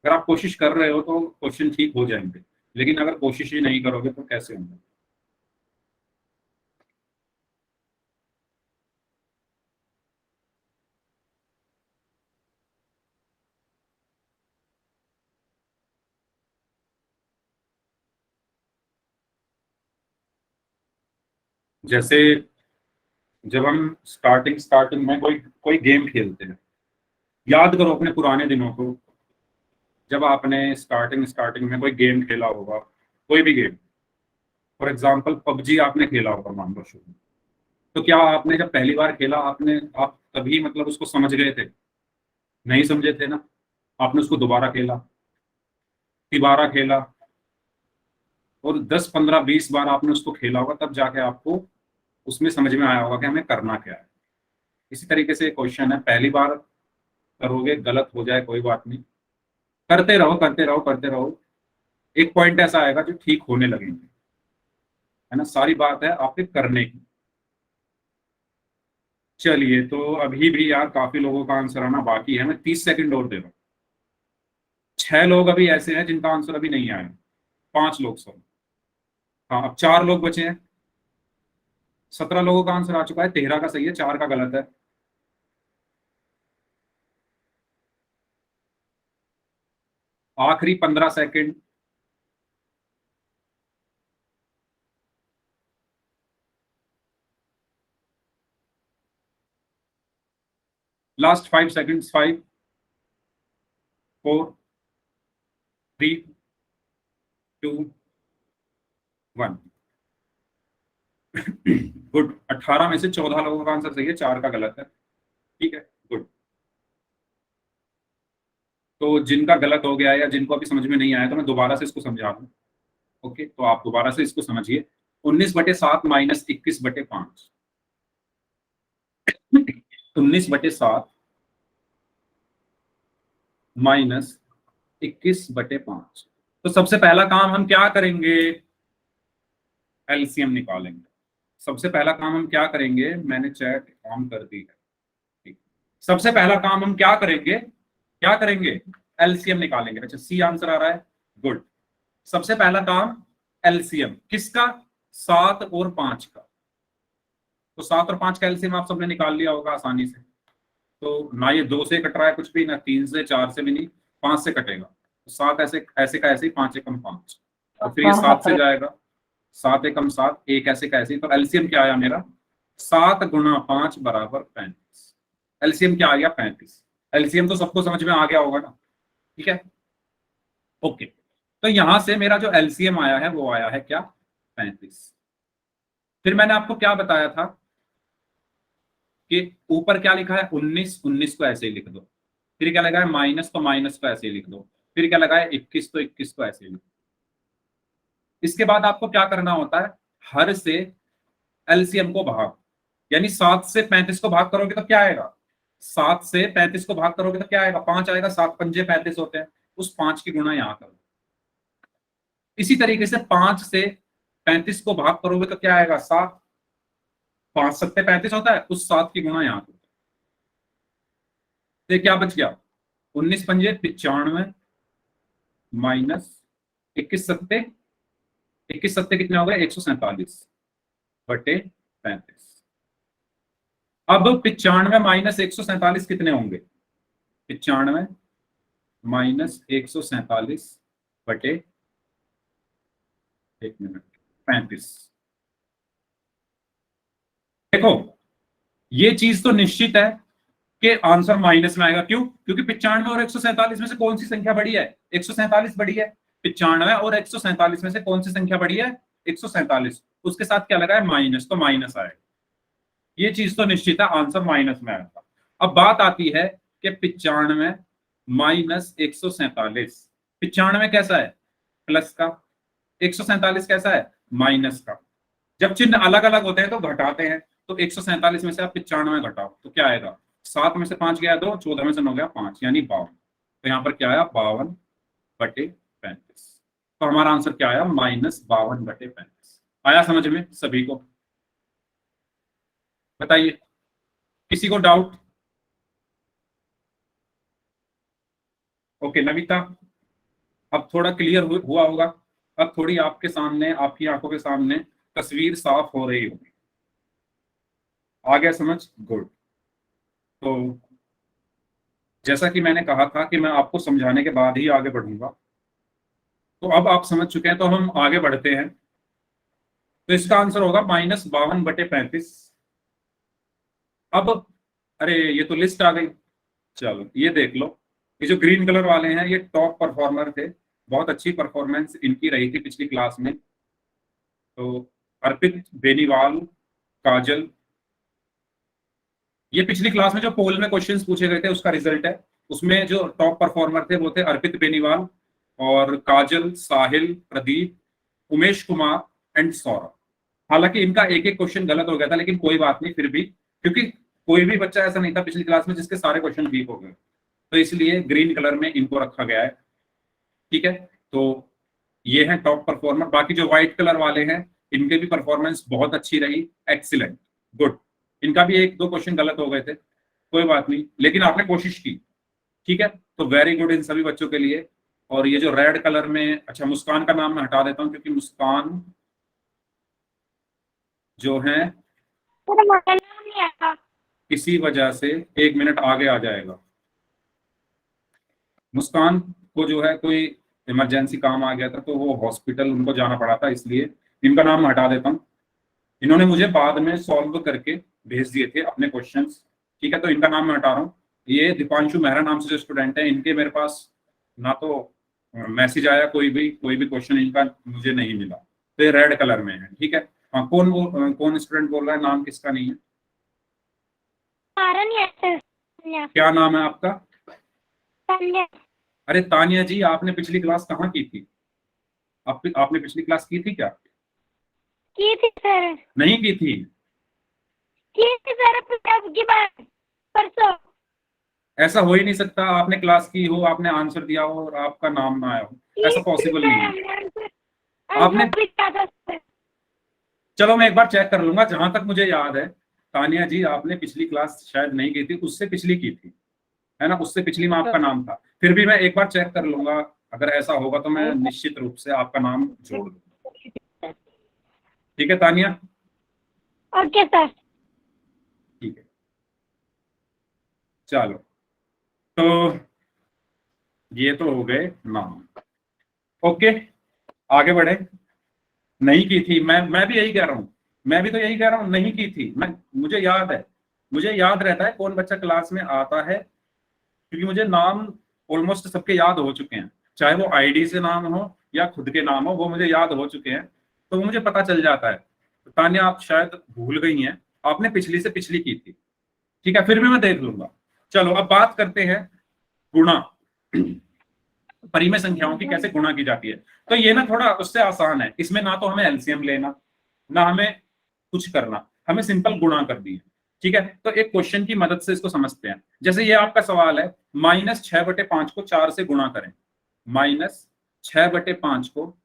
अगर आप कोशिश कर रहे हो तो क्वेश्चन ठीक हो जाएंगे, लेकिन अगर कोशिश ही नहीं करोगे तो कैसे होंगे। जैसे जब हम स्टार्टिंग स्टार्टिंग में कोई कोई गेम खेलते हैं, याद करो अपने पुराने दिनों को। जब आपने स्टार्टिंग स्टार्टिंग में कोई गेम खेला होगा, कोई भी गेम, फॉर एग्जांपल पबजी आपने खेला होगा मान लो शुरू में, तो क्या आपने जब पहली बार खेला आप तभी मतलब उसको समझ गए थे? नहीं समझे थे ना। आपने उसको दोबारा खेला, तिबारा खेला, और 10 15 20 बार आपने उसको खेला होगा, तब जाके आपको उसमें समझ में आया होगा कि हमें करना क्या है। इसी तरीके से क्वेश्चन है, पहली बार करोगे गलत हो जाए कोई बात नहीं, करते रहो करते रहो करते रहो, एक पॉइंट ऐसा आएगा जो ठीक होने लगेंगे। है ना, सारी बात है आपके करने की। चलिए, तो अभी भी यार काफी लोगों का आंसर आना बाकी है। मैं 30 सेकंड और दे रहा हूँ। 6 लोग अभी ऐसे हैं जिनका आंसर अभी नहीं आया। 5 लोग, सॉरी। हाँ, अब 4 लोग बचे हैं। 17 लोगों का आंसर आ चुका है, 13 का सही है, 4 का गलत है। आखिरी 15 सेकंड। Last 5 seconds. 5 4 3 2 1। गुड। 18 में से 14 लोगों का आंसर सही है, 4 का गलत है। ठीक है, गुड। तो जिनका गलत हो गया है या जिनको अभी समझ में नहीं आया, तो मैं दोबारा से इसको समझा दूं। ओके, तो आप दोबारा से इसको समझिए। 19/7 माइनस 21/5। 19/7 माइनस 21/5। तो सबसे पहला काम हम क्या करेंगे? एलसीएम निकालेंगे। सबसे पहला काम हम क्या करेंगे? मैंने चैट ऑन कर दी है। ठीक। सबसे पहला काम हम क्या करेंगे? क्या करेंगे? एलसीएम निकालेंगे। अच्छा, सी आंसर आ रहा है, गुड। सबसे पहला काम एलसीएम किसका? 7 और 5 का। तो 7 और 5 का एलसीएम आप सबने निकाल लिया होगा आसानी से। तो ना ये 2 से कट रहा है कुछ भी, ना 3 से, 4 से भी नहीं, 5 से कटेगा। तो 7 ऐसे ऐसे का ऐसे ही, 5 एकम 5, और फिर ये 7 से जाएगा। 7 एकम 7, एक ऐसे का ऐसे ही। तो एलसीएम क्या आया मेरा? 7 × 5 = 35। एलसीएम क्या आ गया? 35। एलसीएम तो सबको समझ में आ गया होगा ना? ठीक है, ओके। तो यहां से मेरा जो एलसीएम आया है वो आया है क्या? 35। फिर मैंने आपको क्या बताया था कि ऊपर क्या लिखा है? 19। 19 को ऐसे ही लिख दो। फिर क्या लगा है? माइनस, तो माइनस को ऐसे ही लिख दो। फिर क्या लगा है? 21, तो 21 को ऐसे ही लिख दो। इसके बाद आपको क्या करना होता है? हर से एलसीएम को भाग, यानी 7 से 35 को भाग करोगे तो क्या आएगा? 7 से 35 को भाग करोगे तो क्या आएगा? 5 आएगा। 7 × 5 = 35 होते हैं। उस 5 की गुणा यहां करो। इसी तरीके से 5 से 35 को भाग करोगे तो क्या आएगा? 7। 5 7 35 होता है, उस 7 की गुणा यहां करो। तो क्या बच गया? 19 पंजे 95 माइनस 21 सत्ते, 21 सत्ते कितने हो गए? 147/35। अब 95 माइनस 147 कितने होंगे? 95 माइनस 147 एक मिनट 35। देखो, ये चीज तो निश्चित है कि आंसर माइनस में आएगा। क्यों? क्योंकि 95 और 147 में से कौन सी संख्या बड़ी है? 147 बड़ी है। 95 और 147 में से कौन सी संख्या बड़ी है? 147, उसके साथ क्या लगा है? माइनस, तो माइनस आएगा। ये चीज तो निश्चित है, आंसर माइनस में आएगा। अब बात आती है कि 95 माइनस 147, 95 कैसा है? प्लस का, 147 कैसा है? माइनस का। जब चिन्ह अलग अलग होते हैं तो घटाते हैं, तो 147 में से आप 95 घटाओ तो क्या आएगा? 7 में से 5 गया 2, 14 में से 9 गया 5, यानी 52। तो यहाँ पर क्या आया? 52/35। तो हमारा आंसर क्या आया? -52/35। आया समझ में सभी को? बताइए, किसी को डाउट? ओके नविता, अब थोड़ा क्लियर हुआ होगा। अब थोड़ी आपके सामने, आपकी आंखों के सामने तस्वीर साफ हो रही होगी। आ गया समझ? गुड। तो जैसा कि मैंने कहा था कि मैं आपको समझाने के बाद ही आगे बढ़ूंगा, तो अब आप समझ चुके हैं, तो हम आगे बढ़ते हैं। तो इसका आंसर होगा -52/35। अब अरे ये तो लिस्ट आ गई, चलो ये देख लो। ये जो ग्रीन कलर वाले हैं ये टॉप परफॉर्मर थे, बहुत अच्छी परफॉर्मेंस इनकी रही थी पिछली क्लास में। तो अर्पित, बेनीवाल, काजल, ये पिछली क्लास में जो पोल में क्वेश्चंस पूछे गए थे उसका रिजल्ट है। उसमें जो टॉप परफॉर्मर थे वो थे अर्पित बेनीवाल और काजल, साहिल, प्रदीप, उमेश कुमार एंड सौरभ। हालांकि इनका एक एक क्वेश्चन गलत हो गया था, लेकिन कोई बात नहीं, फिर भी क्योंकि कोई भी बच्चा ऐसा नहीं था पिछली क्लास में जिसके सारे क्वेश्चन ठीक हो गए, तो इसलिए ग्रीन कलर में इनको रखा गया है। ठीक है, तो ये है टॉप परफॉर्मर। बाकी जो व्हाइट कलर वाले हैं इनके भी परफॉर्मेंस बहुत अच्छी रही, एक्सीलेंट, गुड। इनका भी एक दो क्वेश्चन गलत हो गए थे, कोई बात नहीं, लेकिन आपने कोशिश की। ठीक है, तो वेरी गुड इन सभी बच्चों के लिए। और ये जो रेड कलर में, अच्छा मुस्कान का नाम मैं हटा देता हूं क्योंकि मुस्कान जो है किसी वजह से 1 मिनट आगे आ जाएगा। मुस्कान को जो है कोई इमरजेंसी काम आ गया था, तो वो हॉस्पिटल उनको जाना पड़ा था, इसलिए इनका नाम मैं हटा देता हूँ। इन्होंने मुझे बाद में सॉल्व करके भेज दिए थे अपने क्वेश्चंस। ठीक है, तो इनका नाम मैं हटा रहा हूँ। ये दीपांशु मेहरा नाम से जो स्टूडेंट है, इनके मेरे पास ना तो मैसेज आया, कोई भी क्वेश्चन इनका मुझे नहीं मिला, तो ये रेड कलर में है। ठीक है, हाँ कौन स्टूडेंट बोल रहा है? नाम किसका नहीं है? क्या नाम है आपका? अरे तानिया जी, आपने पिछली क्लास कहाँ की थी? आपने पिछली क्लास की थी क्या? की थी सर। नहीं की थी? की थी सर, की बात परसों। ऐसा हो ही नहीं सकता, आपने क्लास की हो, आपने आंसर दिया हो और आपका नाम ना आया हो, ऐसा पॉसिबल नहीं है। आपने, चलो मैं एक बार चेक कर लूंगा। जहां तक मुझे याद है तानिया जी, आपने पिछली क्लास शायद नहीं की थी, उससे पिछली की थी, है ना? उससे पिछली में आपका नाम था। फिर भी मैं एक बार चेक कर लूंगा, अगर ऐसा होगा तो मैं निश्चित रूप से आपका नाम जोड़ दूंगा। ठीक है तानिया? Okay sir. ठीक है, चलो तो ये तो हो गए नाम। ओके, आगे बढ़े। नहीं की थी, मैं भी यही कह रहा हूँ, मैं भी तो यही कह रहा हूँ, नहीं की थी मैं। मुझे याद है, मुझे याद रहता है कौन बच्चा क्लास में आता है, क्योंकि मुझे नाम ऑलमोस्ट सबके याद हो चुके हैं, चाहे वो आईडी से नाम हो या खुद के नाम हो, वो मुझे याद हो चुके हैं, तो वो मुझे पता चल जाता है। तो तान्या आप शायद भूल गई हैं, आपने पिछली से पिछली की थी। ठीक है, फिर भी मैं देख लूंगा। चलो अब बात करते हैं गुणा, परिमेय संख्याओं की कैसे गुणा की जाती है। तो ये ना थोड़ा उससे आसान है, इसमें ना तो हमें एलसीएम लेना, ना हमें कुछ करना, हमें सिंपल गुणा कर दी है। ठीक है, तो एक क्वेश्चन की मदद से इसको समझते हैं। जैसे ये आपका सवाल है, -6/5 को 4 से गुणा करें। -6/5 को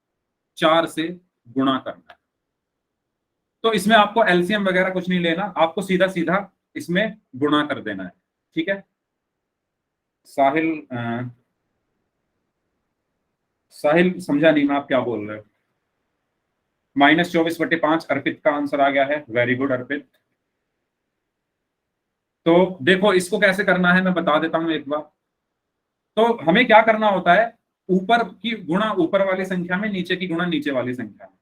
4 से गुणा करना है, तो इसमें आपको एलसीएम वगैरह कुछ नहीं लेना, आपको सीधा सीधा इसमें गुणा कर देना है। ठीक है, साहिल समझा नहीं मैं आप क्या बोल रहे हो? -24/5 अर्पित का आंसर आ गया है, वेरी गुड अर्पित। तो देखो इसको कैसे करना है मैं बता देता हूं एक बार। तो हमें क्या करना होता है, ऊपर की गुणा ऊपर वाली संख्या में, नीचे की गुणा नीचे वाली संख्या में।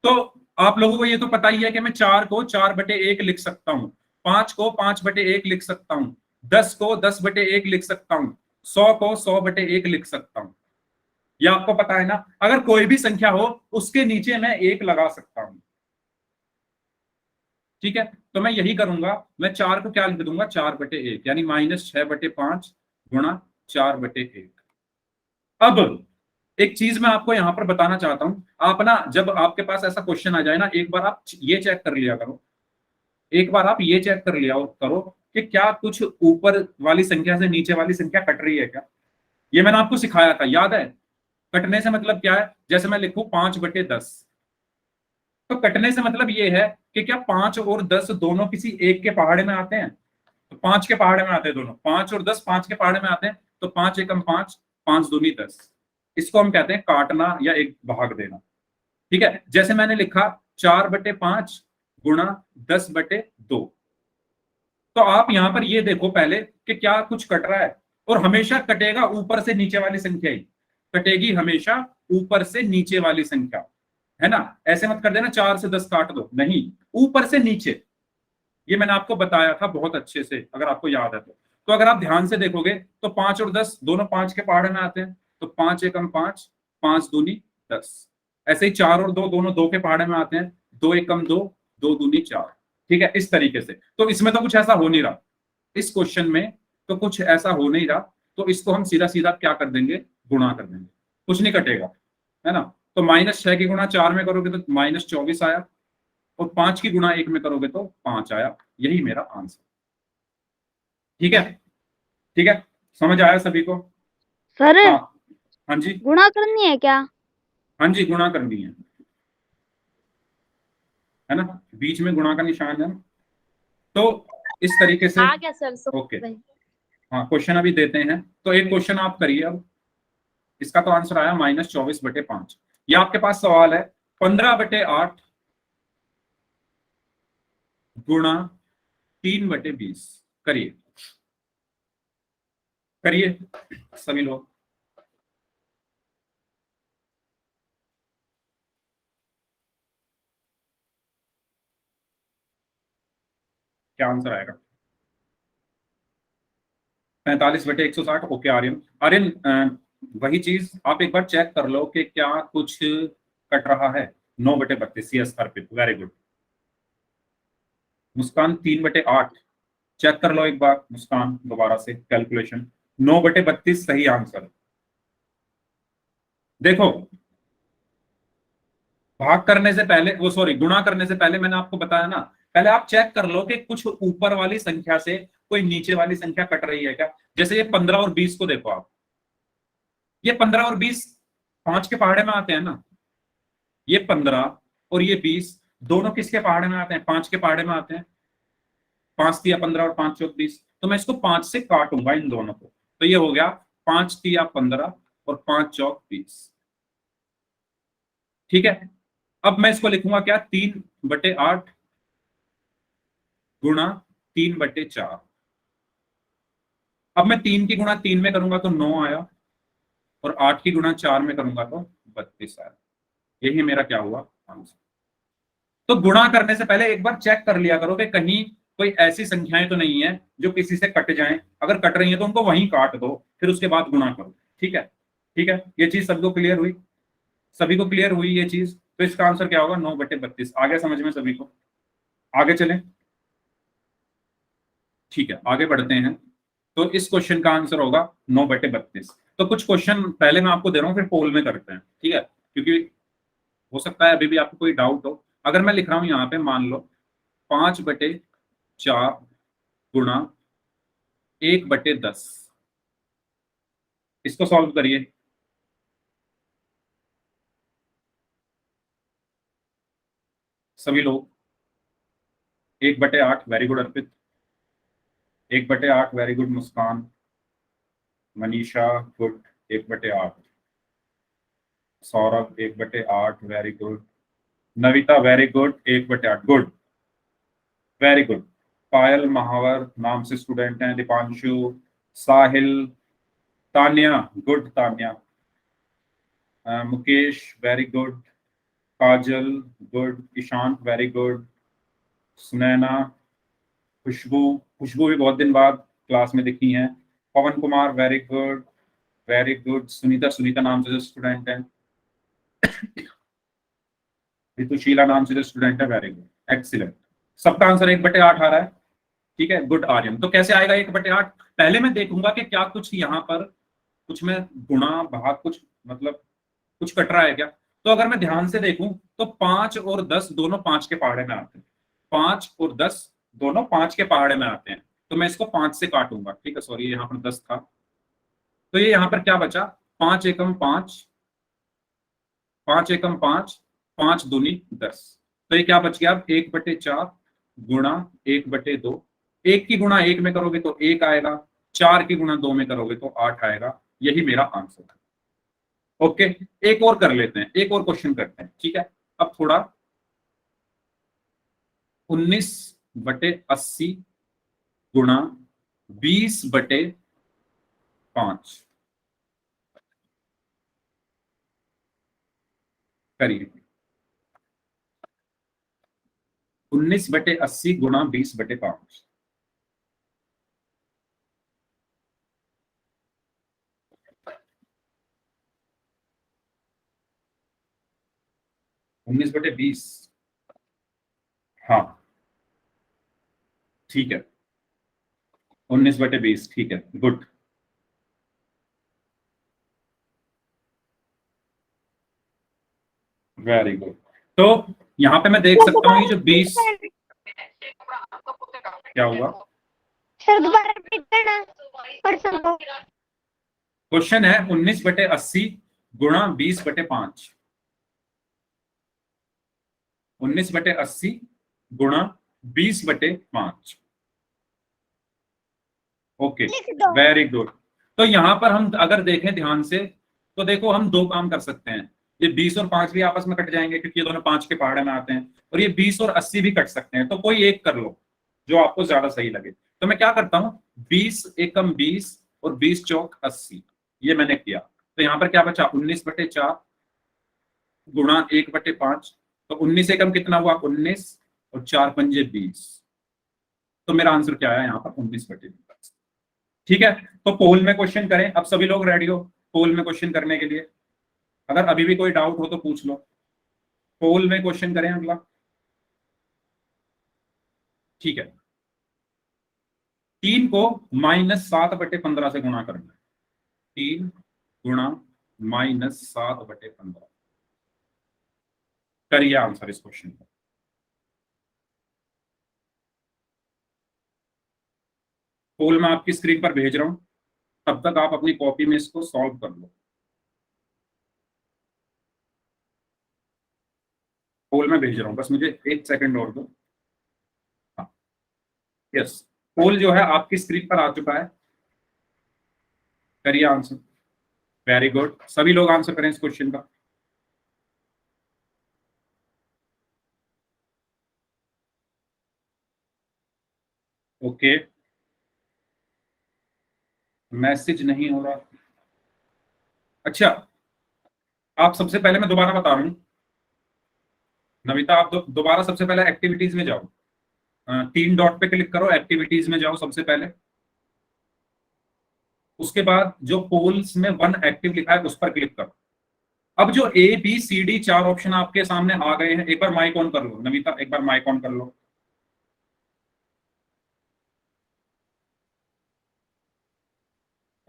तो आप लोगों को ये तो पता ही है कि मैं 4 को 4/1 लिख सकता हूं, 5 को 5/1 लिख सकता हूं, 10 को 10/1 लिख सकता हूं, 100 को 100/1 लिख सकता हूं। ये आपको पता है ना, अगर कोई भी संख्या हो उसके नीचे मैं 1 लगा सकता हूं, ठीक है। तो मैं यही करूंगा, मैं 4 को क्या लिख दूंगा, 4/1, यानी -6/5 गुणा 4/1। अब एक चीज मैं आपको यहां पर बताना चाहता हूं, आप ना जब आपके पास ऐसा क्वेश्चन आ जाए ना, एक बार आप ये चेक कर लिया करो, एक बार आप ये चेक कर लिया करो कि क्या कुछ ऊपर वाली संख्या से नीचे वाली संख्या कट रही है क्या। ये मैंने आपको सिखाया था, याद है। कटने से मतलब क्या है, जैसे मैं लिखूं 5/10, तो कटने से मतलब ये है कि क्या 5 और 10 दोनों किसी एक के पहाड़े में आते हैं, तो 5 के पहाड़े में आते हैं दोनों, 5 और 10 5 के पहाड़े में आते हैं, तो 5 एकम 5, 5 दूनी 10। इसको हम कहते हैं काटना या एक भाग देना, ठीक है। जैसे मैंने लिखा 4/5 गुणा 10/2, तो आप यहां पर ये देखो पहले कि क्या कुछ कट रहा है, और हमेशा कटेगा ऊपर से नीचे वाली संख्या ही कटेगी, हमेशा ऊपर से नीचे वाली संख्या, है ना। ऐसे मत कर देना 4 से 10 काट दो, नहीं, ऊपर से नीचे। ये मैंने आपको बताया था बहुत अच्छे से, अगर आपको याद है तो अगर आप ध्यान से देखोगे तो 5 और 10 दोनों 5 के पहाड़े में आते हैं, तो 5 एकम 5, 5 दूनी 10। ऐसे ही 4 और 2 दोनों 2 के पहाड़े में आते हैं, 2 एकम 2, 2 दूनी 4, ठीक है। इस तरीके से, तो इसमें तो कुछ ऐसा हो नहीं रहा, इस क्वेश्चन में तो कुछ ऐसा हो नहीं रहा, तो इसको हम सीधा सीधा क्या कर देंगे, गुणा कर देंगे, कुछ नहीं कटेगा, है ना। तो -6 की गुणा 4 में करोगे तो -24 आया, और 5 की गुणा 1 में करोगे तो 5 आया। यही मेरा आंसर, ठीक है। ठीक है, समझ आया सभी को। सर हाँ, हाँ जी, गुणा करनी है क्या? हाँ जी, गुणा करनी है ना, बीच में गुणा का निशान है। तो इस तरीके से, आ गया सर। ओके। हाँ, क्वेश्चन अभी देते हैं, तो एक क्वेश्चन आप करिए अब। इसका तो आंसर आया -24/5। ये आपके पास सवाल है, 15/8 गुणा 3/20। करिए, करिए सभी लोग। क्या आंसर आएगा? 45/160। ओके आर्यन, आर्यन वही चीज आप एक बार चेक कर लो कि क्या कुछ कट रहा है। 9/32, यस अर्पित, वेरी गुड। मुस्कान 3/8, चेक कर लो एक बार मुस्कान, दोबारा से कैलकुलेशन। 9/32 सही आंसर। देखो, भाग करने से पहले, वो सॉरी, गुणा करने से पहले मैंने आपको बताया ना, पहले आप चेक कर लो कि कुछ ऊपर वाली संख्या से कोई नीचे वाली संख्या कट रही है क्या। जैसे ये 15 और 20 को देखो आप, ये 15 और 20 5 के पहाड़े में आते हैं ना, ये 15 और ये 20 दोनों किसके पहाड़े में आते हैं, 5 के पहाड़े में आते हैं। 5 तिया 15 और 5 चौक 20, तो मैं इसको 5 से काटूंगा इन दोनों को, तो ये हो गया 5 तिया 15 और 5 चौक 20, ठीक है। अब मैं इसको लिखूंगा क्या, 3/8 गुणा 3/4। अब मैं 3 की गुणा 3 में करूंगा तो 9 आया, और 8 की गुणा 4 में करूंगा तो 32 आया। यही मेरा क्या हुआ, आंसर। तो गुणा करने से पहले एक बार चेक कर लिया करो कि कहीं कोई ऐसी संख्याएं तो नहीं है जो किसी से कट जाएं। अगर कट रही है तो उनको वहीं काट दो, फिर उसके बाद गुणा करो, ठीक है। ठीक है, ये चीज सबको क्लियर हुई, सभी को क्लियर हुई ये चीज। तो इसका आंसर क्या होगा, 9/32। आ गया समझ में सभी को? आगे चलें, ठीक है, आगे बढ़ते हैं। तो इस क्वेश्चन का आंसर होगा 9/32। तो कुछ क्वेश्चन पहले मैं आपको दे रहा हूँ, फिर पोल में करते हैं, ठीक है, क्योंकि हो सकता है अभी भी आपको कोई डाउट हो। अगर मैं लिख रहा हूं यहाँ पे, मान लो 5/4 गुणा 1/10, इसको सॉल्व करिए सभी लोग। 1/8, very good Arpit. 1/8, very good Muskan, Manisha good. 1/8, Saurabh 1/8, very good. Navita very good, 1/8, good, very good. Payal Mahawar नाम से स्टूडेंट हैं, Deepanshu, Sahil, Tanya, good Tanya, Mukesh very good, Kajal good, Ishant very good, Sunaina, Khushboo, Khushboo भी बहुत दिन बाद क्लास में दिखी हैं, Pawan Kumar very good, very good. Sunita, Sunita नाम से जो स्टूडेंट है। ऋतुशीला नाम से जो स्टूडेंट है, वेरी गुड, एक्सीलेंट। सबका आंसर 1/8 आ रहा है। ठीक है, गुड आर्यन। तो कैसे आएगा 1/8? पहले मैं देखूंगा कि क्या कुछ यहाँ पर कुछ में गुणा भाग कुछ मतलब कुछ कट रहा है क्या। तो अगर मैं ध्यान से देखूं तो 5 और 10 दोनों 5 के पहाड़े में आते हैं। 5 और 10 दोनों 5 के पहाड़े में आते हैं। तो मैं इसको 5 से काटूंगा। ठीक है, सॉरी, यहाँ पर 10 था। तो ये यहाँ पर क्या बचा? 5 एकम 5, 5 एकम 5, 5 दूनी 10। तो ये क्या बच गया? अब 1/4 गुणा 1/2। एक की गुणा 1 में करोगे तो 1 आएगा, 4 की गुणा 2 में करोगे तो 8 आएगा। यही मेरा आंसर है। ओके, एक और कर लेते हैं, एक और क्वेश्चन करते हैं। ठीक है, अब थोड़ा 19/80 गुणा 20/5 करिए। 19/80 गुणा 20/5। उन्नीस बटे 20। हाँ, ठीक है, 19/20, ठीक है, गुड। Very good. तो यहाँ पे मैं देख सर सकता हूँ ये दोबारा जो 20, क्या हुआ? सर दोबारा रिपीट करना क्वेश्चन को। क्वेश्चन है 19/80 गुणा 20/5। 19/80 गुणा 20/5। ओके, लिख दो। Very good. तो यहां पर हम अगर देखें ध्यान से तो देखो हम दो काम कर सकते हैं। ये 20 और 5 भी आपस में कट जाएंगे क्योंकि ये दोनों 5 के पहाड़े में आते हैं। और ये 20 और 80 भी कट सकते हैं। तो कोई एक कर लो जो आपको ज्यादा सही लगे। तो मैं क्या करता हूँ, 20 एकम 20 और 20 चौक 80, ये मैंने किया। तो यहाँ पर क्या बचा? 19/4 गुणा 1/5। तो 19 एकम कितना हुआ? 19, और 4 पंजे 20। तो मेरा आंसर क्या है यहाँ पर? 19/20। ठीक है, तो पोल में क्वेश्चन करें। अब सभी लोग रेडी हो पोल में क्वेश्चन करने के लिए? अगर अभी भी कोई डाउट हो तो पूछ लो। पोल में क्वेश्चन करें अगला। ठीक है, 3 को -7/15 से गुणा करना है। 3 गुणा -7/15। करिए आंसर इस क्वेश्चन का। पोल में आपकी स्क्रीन पर भेज रहा हूं, तब तक आप अपनी कॉपी में इसको सॉल्व कर लो। पोल में भेज रहा हूं, बस मुझे 1 सेकंड और दो। हाँ, यस, पोल जो है आपकी स्क्रीन पर आ चुका है। करिए आंसर। वेरी गुड, सभी लोग आंसर करें इस क्वेश्चन का। ओके, मैसेज नहीं हो रहा। अच्छा, आप सबसे पहले, मैं दोबारा बता रहा हूँ, नविता आप दोबारा सबसे पहले एक्टिविटीज में जाओ। 3 डॉट पे क्लिक करो, एक्टिविटीज में जाओ सबसे पहले। उसके बाद जो पोल्स में 1 एक्टिव लिखा है उस पर क्लिक करो। अब जो ABCD 4 ऑप्शन आपके सामने आ गए हैं, एक बार माइक ऑन कर लो नविता, एक बार माइक ऑन कर लो।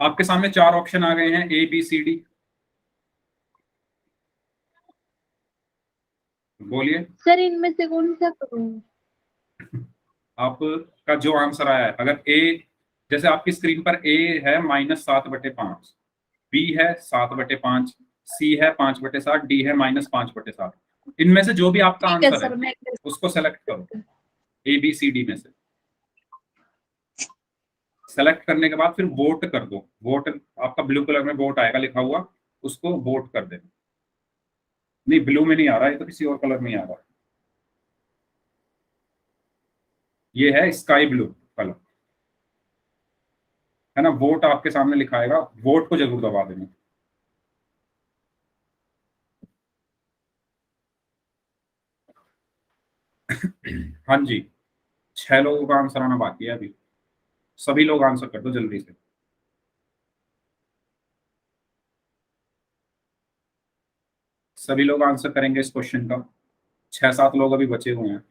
आपके सामने 4 ऑप्शन आ गए हैं ABCD। बोलिए सर इनमें से कौन सा करूं? आपका जो आंसर आया है। अगर ए, जैसे आपकी स्क्रीन पर ए है -7/5, बी है 7/5, सी है 5/7, डी है -5/7। इनमें से जो भी आपका ठीक है आंसर सर, है मैं उसको सेलेक्ट करो। ABCD में से सेलेक्ट करने के बाद फिर वोट कर दो। वोट, आपका ब्लू कलर में वोट आएगा लिखा हुआ, उसको वोट कर देना। नहीं, ब्लू में नहीं आ रहा है, तो किसी और कलर में ही आ रहा है। ये है स्काई ब्लू कलर, है ना। वोट आपके सामने लिखा आएगा, वोट को जरूर दबा देना। हाँ जी, 6 लोगों का आंसर आना बाकी है अभी। सभी लोग आंसर कर दो जल्दी से। सभी लोग आंसर करेंगे इस क्वेश्चन का? 6-7 लोग अभी बचे हुए हैं।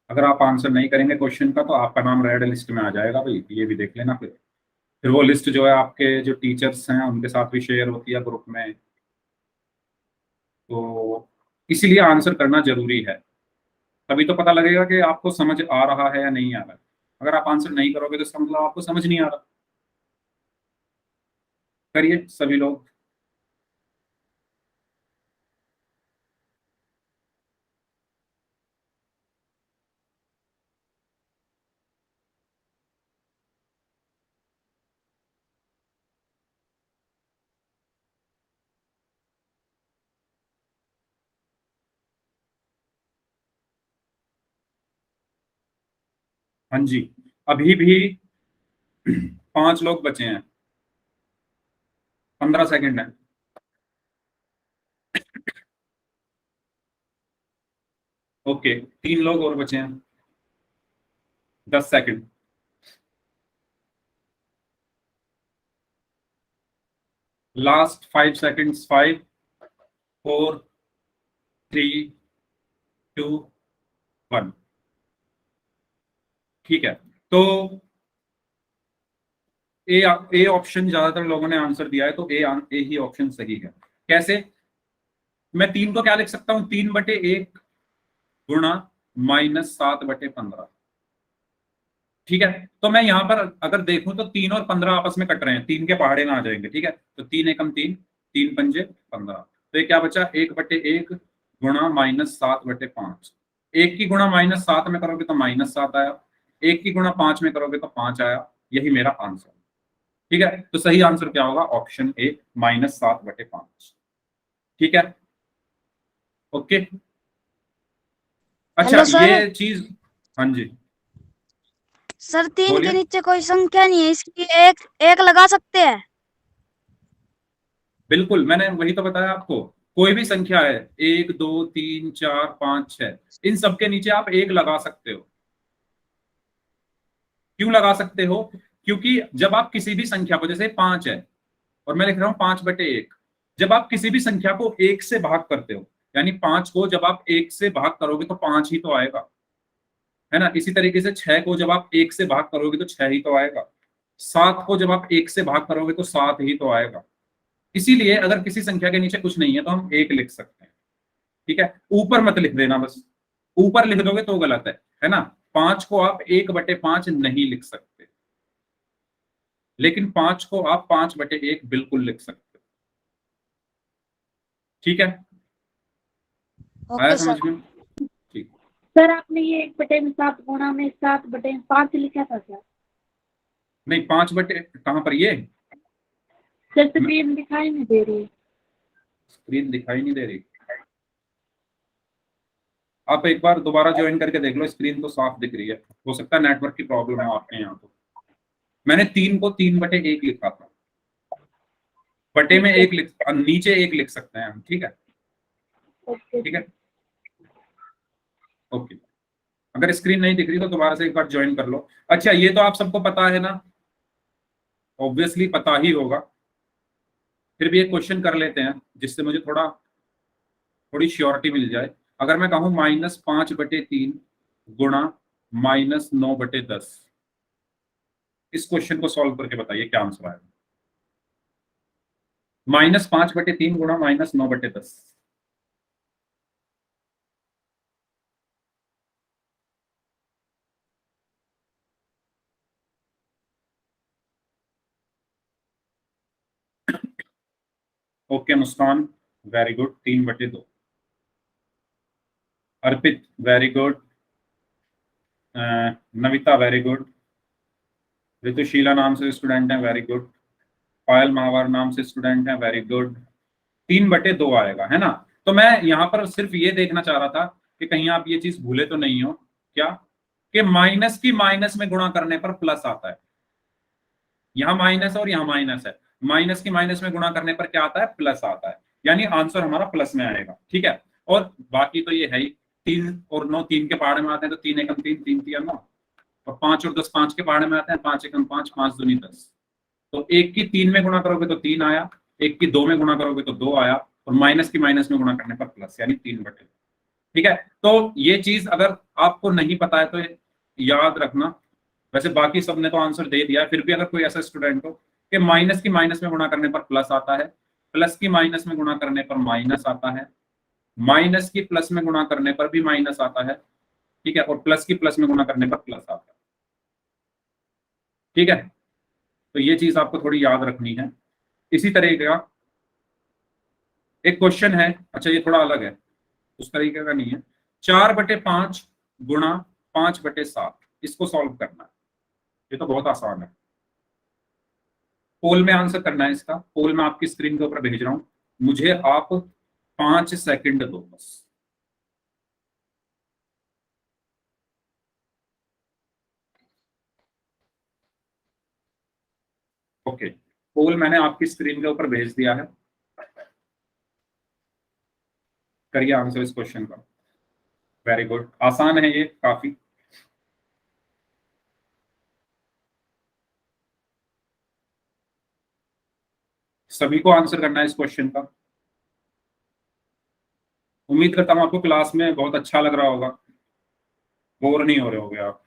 अगर आप आंसर नहीं करेंगे क्वेश्चन का तो आपका नाम रेड लिस्ट में आ जाएगा भाई, ये भी देख लेना। फिर वो लिस्ट जो है आपके जो टीचर्स हैं उनके साथ भी शेयर होती है ग्रुप में, तो इसीलिए आंसर करना जरूरी है। तभी तो पता लगेगा कि आपको समझ आ रहा है या नहीं आ रहा है। अगर आप आंसर नहीं करोगे तो इसका मतलब आपको समझ नहीं आ रहा। करिए सभी लोग। हाँ जी, अभी भी 5 लोग बचे हैं, 15 सेकंड है। ओके, 3 लोग और बचे हैं, 10 सेकंड। Last 5 seconds, 5 4 3 2 1। ठीक है, तो ए ऑप्शन ज्यादातर लोगों ने आंसर दिया है, तो ए ही ऑप्शन सही है। कैसे? मैं 3 को क्या लिख सकता हूं? 3/1 गुणा -7/15। ठीक है, तो मैं यहां पर अगर देखूं तो 3 और 15 आपस में कट रहे हैं, 3 के पहाड़े में आ जाएंगे। ठीक है, तो 3 एकम 3, 3 पंजे 15। तो ये क्या बचा? 1/1 गुणा -7/5। 1 की गुणा -7 में करोगे तो -7 आया, 1 की गुणा 5 में करोगे तो 5 आया। यही मेरा आंसर। ठीक है, तो सही आंसर क्या होगा? Option A, -7/5। ठीक है, ओके। अच्छा, हेलो सर। ये चीज, हाँ जी सर 3 के बोलिए। नीचे कोई संख्या नहीं है, इसकी एक एक लगा सकते हैं। बिल्कुल, मैंने वही तो बताया आपको। कोई भी संख्या है, 1 2 3 4 5 6, इन सबके नीचे आप एक लगा सकते हो। क्यों लगा सकते हो? क्योंकि जब आप किसी भी संख्या को, जैसे 5 है और मैं लिख रहा हूं 5/1, जब आप किसी भी संख्या को 1 से भाग करते हो, यानी 5 को जब आप 1 से भाग करोगे तो 5 ही तो आएगा, है ना। इसी तरीके से 6 को जब आप 1 से भाग करोगे तो 6 ही तो आएगा, 7 को जब आप 1 से भाग करोगे तो 7 ही तो आएगा। इसीलिए अगर किसी संख्या के नीचे कुछ नहीं है तो हम 1 लिख सकते हैं। ठीक है, ऊपर मत लिख देना बस, ऊपर लिख दोगे तो गलत है ना। 5 को आप 1/5 नहीं लिख सकते, लेकिन 5 को आप 5/1 बिल्कुल लिख सकते हो। ठीक है, आया ओके समझ सर। में? ठीक। सर आपने ये 1/7 गुणा में 7/5 लिखा था क्या? नहीं, 5 बटे कहां पर? ये सर स्क्रीन दिखाई नहीं दे रही। स्क्रीन दिखाई नहीं दे रही? आप एक बार दोबारा ज्वाइन करके देख लो, स्क्रीन तो साफ दिख रही है। हो सकता है नेटवर्क की प्रॉब्लम है आपके यहाँ। तो मैंने 3 को 3/1 लिखा था, बटे में 1 लिख, नीचे 1 लिख सकते हैं हम। ठीक है, ओके। ठीक है, ओके। अगर स्क्रीन नहीं दिख रही तो दोबारा से एक बार ज्वाइन कर लो। अच्छा, ये तो आप सबको पता है ना, ऑब्वियसली पता ही होगा। फिर भी एक क्वेश्चन कर लेते हैं जिससे मुझे थोड़ी श्योरिटी मिल जाए। अगर मैं कहूं -5/3 गुणा -9/10, इस क्वेश्चन को सॉल्व करके बताइए क्या आंसर आएगा। -5/3 गुणा -9/10। Okay Muskan, very good, 3/2। Arpit very good, Navita very good, Ritushila नाम से स्टूडेंट है, वेरी गुड। पायल महावर नाम से स्टूडेंट है, वेरी गुड। 3/2 आएगा, है ना। तो मैं यहाँ पर सिर्फ ये देखना चाह रहा था कि कहीं आप ये चीज भूले तो नहीं हो क्या, कि माइनस की माइनस में गुणा करने पर प्लस आता है। यहाँ माइनस और यहाँ माइनस है, माइनस की माइनस में गुणा करने पर क्या आता है? प्लस आता है। यानी आंसर हमारा प्लस में आएगा। ठीक है, और बाकी तो ये है ही, 3 और 9 3 के पहाड़े में आते हैं, तो 3 एकम 3, 3 3 9। और 5 और 10 5 के पहाड़े में आते हैं, 5 एकम 5, 5 दूनी 10। तो 1 की 3 में गुणा करोगे तो 3 आया, 1 की 2 में गुणा करोगे तो 2 आया, और माइनस की माइनस में गुणा करने पर प्लस, यानी 3/2। ठीक है, तो ये चीज अगर आपको नहीं पता है तो याद रखना। वैसे बाकी सबने तो आंसर दे दिया है, फिर भी अगर कोई ऐसा स्टूडेंट हो कि माइनस की माइनस में गुणा करने पर प्लस आता है, प्लस की माइनस में गुणा करने पर माइनस आता है, माइनस की प्लस में गुणा करने पर भी माइनस आता है, ठीक है, और प्लस की प्लस में गुणा करने पर प्लस आता है। ठीक है, तो ये चीज आपको थोड़ी याद रखनी है। इसी तरीके का एक क्वेश्चन है, अच्छा ये थोड़ा अलग है, उस तरीके का नहीं है। 4/5 गुणा 5/7, इसको सॉल्व करना है। ये तो बहुत आसान है। पोल में आंसर करना है इसका। पोल मैं आपकी स्क्रीन के ऊपर भेज रहा हूं, मुझे आप 5 सेकंड दो बस। ओके, पोल मैंने आपकी स्क्रीन के ऊपर भेज दिया है, करिए आंसर इस क्वेश्चन का। वेरी गुड, आसान है ये काफी। सभी को आंसर करना है इस क्वेश्चन का। उम्मीद करता हूं आपको क्लास में बहुत अच्छा लग रहा होगा, बोर नहीं हो रहे होगे आप।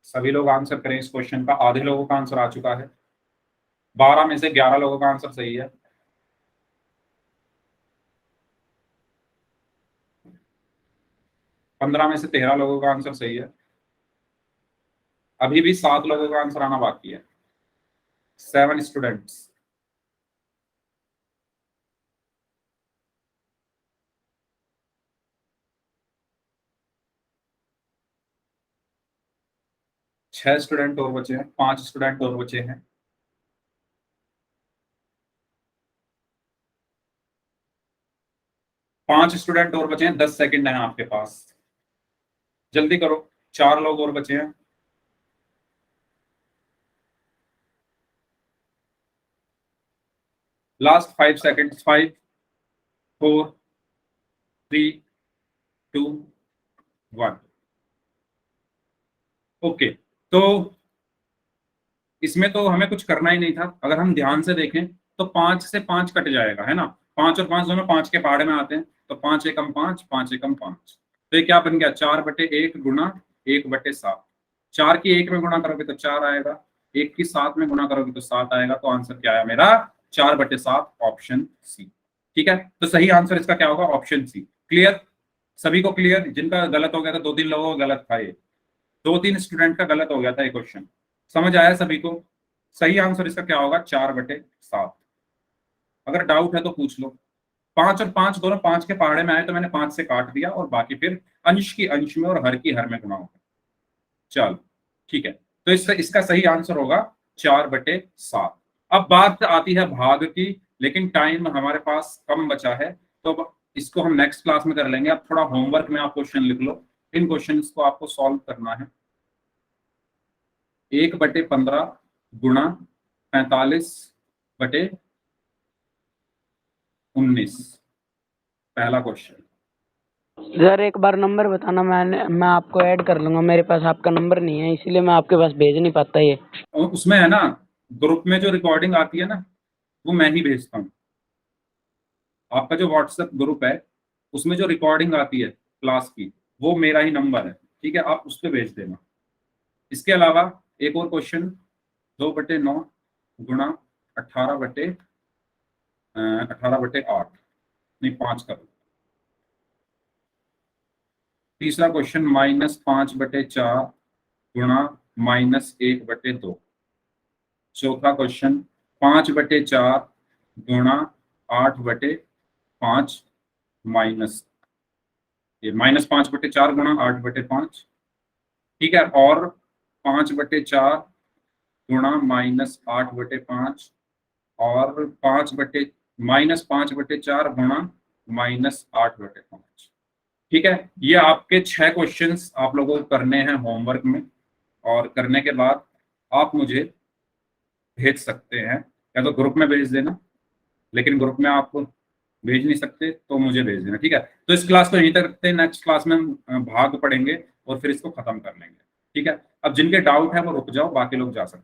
सभी लोग आंसर करें इस क्वेश्चन का। आधे लोगों का आंसर आ चुका है, 12 में से 11 लोगों का आंसर सही है। पंद्रह में से 13 लोगों का आंसर सही है। अभी भी 7 लोगों का आंसर आना बाकी है। 7 स्टूडेंट्स। छह स्टूडेंट और बचे हैं, 5 स्टूडेंट और बचे हैं। पांच स्टूडेंट और बचे हैं, 10 सेकंड है आपके पास, जल्दी करो। 4 लोग और बचे हैं। Last 5 second, 5 4 3 2 1। ओके, तो इसमें तो हमें कुछ करना ही नहीं था। अगर हम ध्यान से देखें तो 5 से 5 कट जाएगा, है ना। 5 और 5 दोनों 5 के पहाड़े में आते हैं, तो 5 एकम 5, 5 एकम 5। तो ये क्या बन गया, 4/1 गुणा 1/7। 4 की 1 में गुणा करोगे तो 4 आएगा, 1 की 7 में गुणा करोगे तो 7 आएगा। तो आंसर क्या आया मेरा, 4/7, ऑप्शन सी। ठीक है, तो सही आंसर इसका क्या होगा, ऑप्शन सी। क्लियर, सभी को क्लियर। जिनका गलत हो गया था, 2-3 लोगों का गलत था, ये 2-3 स्टूडेंट का गलत हो गया था ये क्वेश्चन। समझ आया सभी को। सही आंसर इसका क्या होगा, 4/7। अगर डाउट है तो पूछ लो। 5 और 5 दोनों 5 के पहाड़े में आए तो मैंने 5 से काट दिया, और बाकी फिर अंश की अंश में और हर की हर में गुणा होगा। चलो ठीक है, तो इसका सही आंसर होगा 4/7। अब बात आती है भाग की, लेकिन टाइम हमारे पास कम बचा है, तो अब इसको हम नेक्स्ट क्लास में कर लेंगे। अब थोड़ा होमवर्क में आप क्वेश्चन लिख लो, इन क्वेश्चंस को आपको सॉल्व करना है। 1/15 गुणा 45/19, पहला क्वेश्चन। सर एक बार नंबर बताना, मैं आपको ऐड कर लूंगा। मेरे पास आपका नंबर नहीं है, इसीलिए मैं आपके पास भेज नहीं पाता ये। और उसमें है ना, ग्रुप में जो रिकॉर्डिंग आती है ना, वो मैं ही भेजता हूँ। आपका जो व्हाट्सएप ग्रुप है, उसमें जो रिकॉर्डिंग आती है क्लास की, वो मेरा ही नंबर है, ठीक है, आप उस पर भेज देना। इसके अलावा एक और क्वेश्चन, 2/9 गुणा 18/8, नहीं 5 करो। तीसरा क्वेश्चन, -5/4 गुणा -1/2। चौथा क्वेश्चन, 5/4 गुणा 8/5 माइनस, ये -5/4 गुणा 8/5, ठीक है, और 5/4 गुणा -8/5, और -5/4 गुणा -8/5। ठीक है, ये आपके 6 क्वेश्चंस आप लोगों को करने हैं होमवर्क में। और करने के बाद आप मुझे भेज सकते हैं, या तो ग्रुप में भेज देना, लेकिन ग्रुप में आप भेज नहीं सकते तो मुझे भेज देना, ठीक है। तो इस क्लास को यहीं तक रखते हैं, नेक्स्ट क्लास में हम भाग पढ़ेंगे और फिर इसको खत्म कर लेंगे, ठीक है। अब जिनके डाउट है वो रुक जाओ, बाकी लोग जा सकते हैं।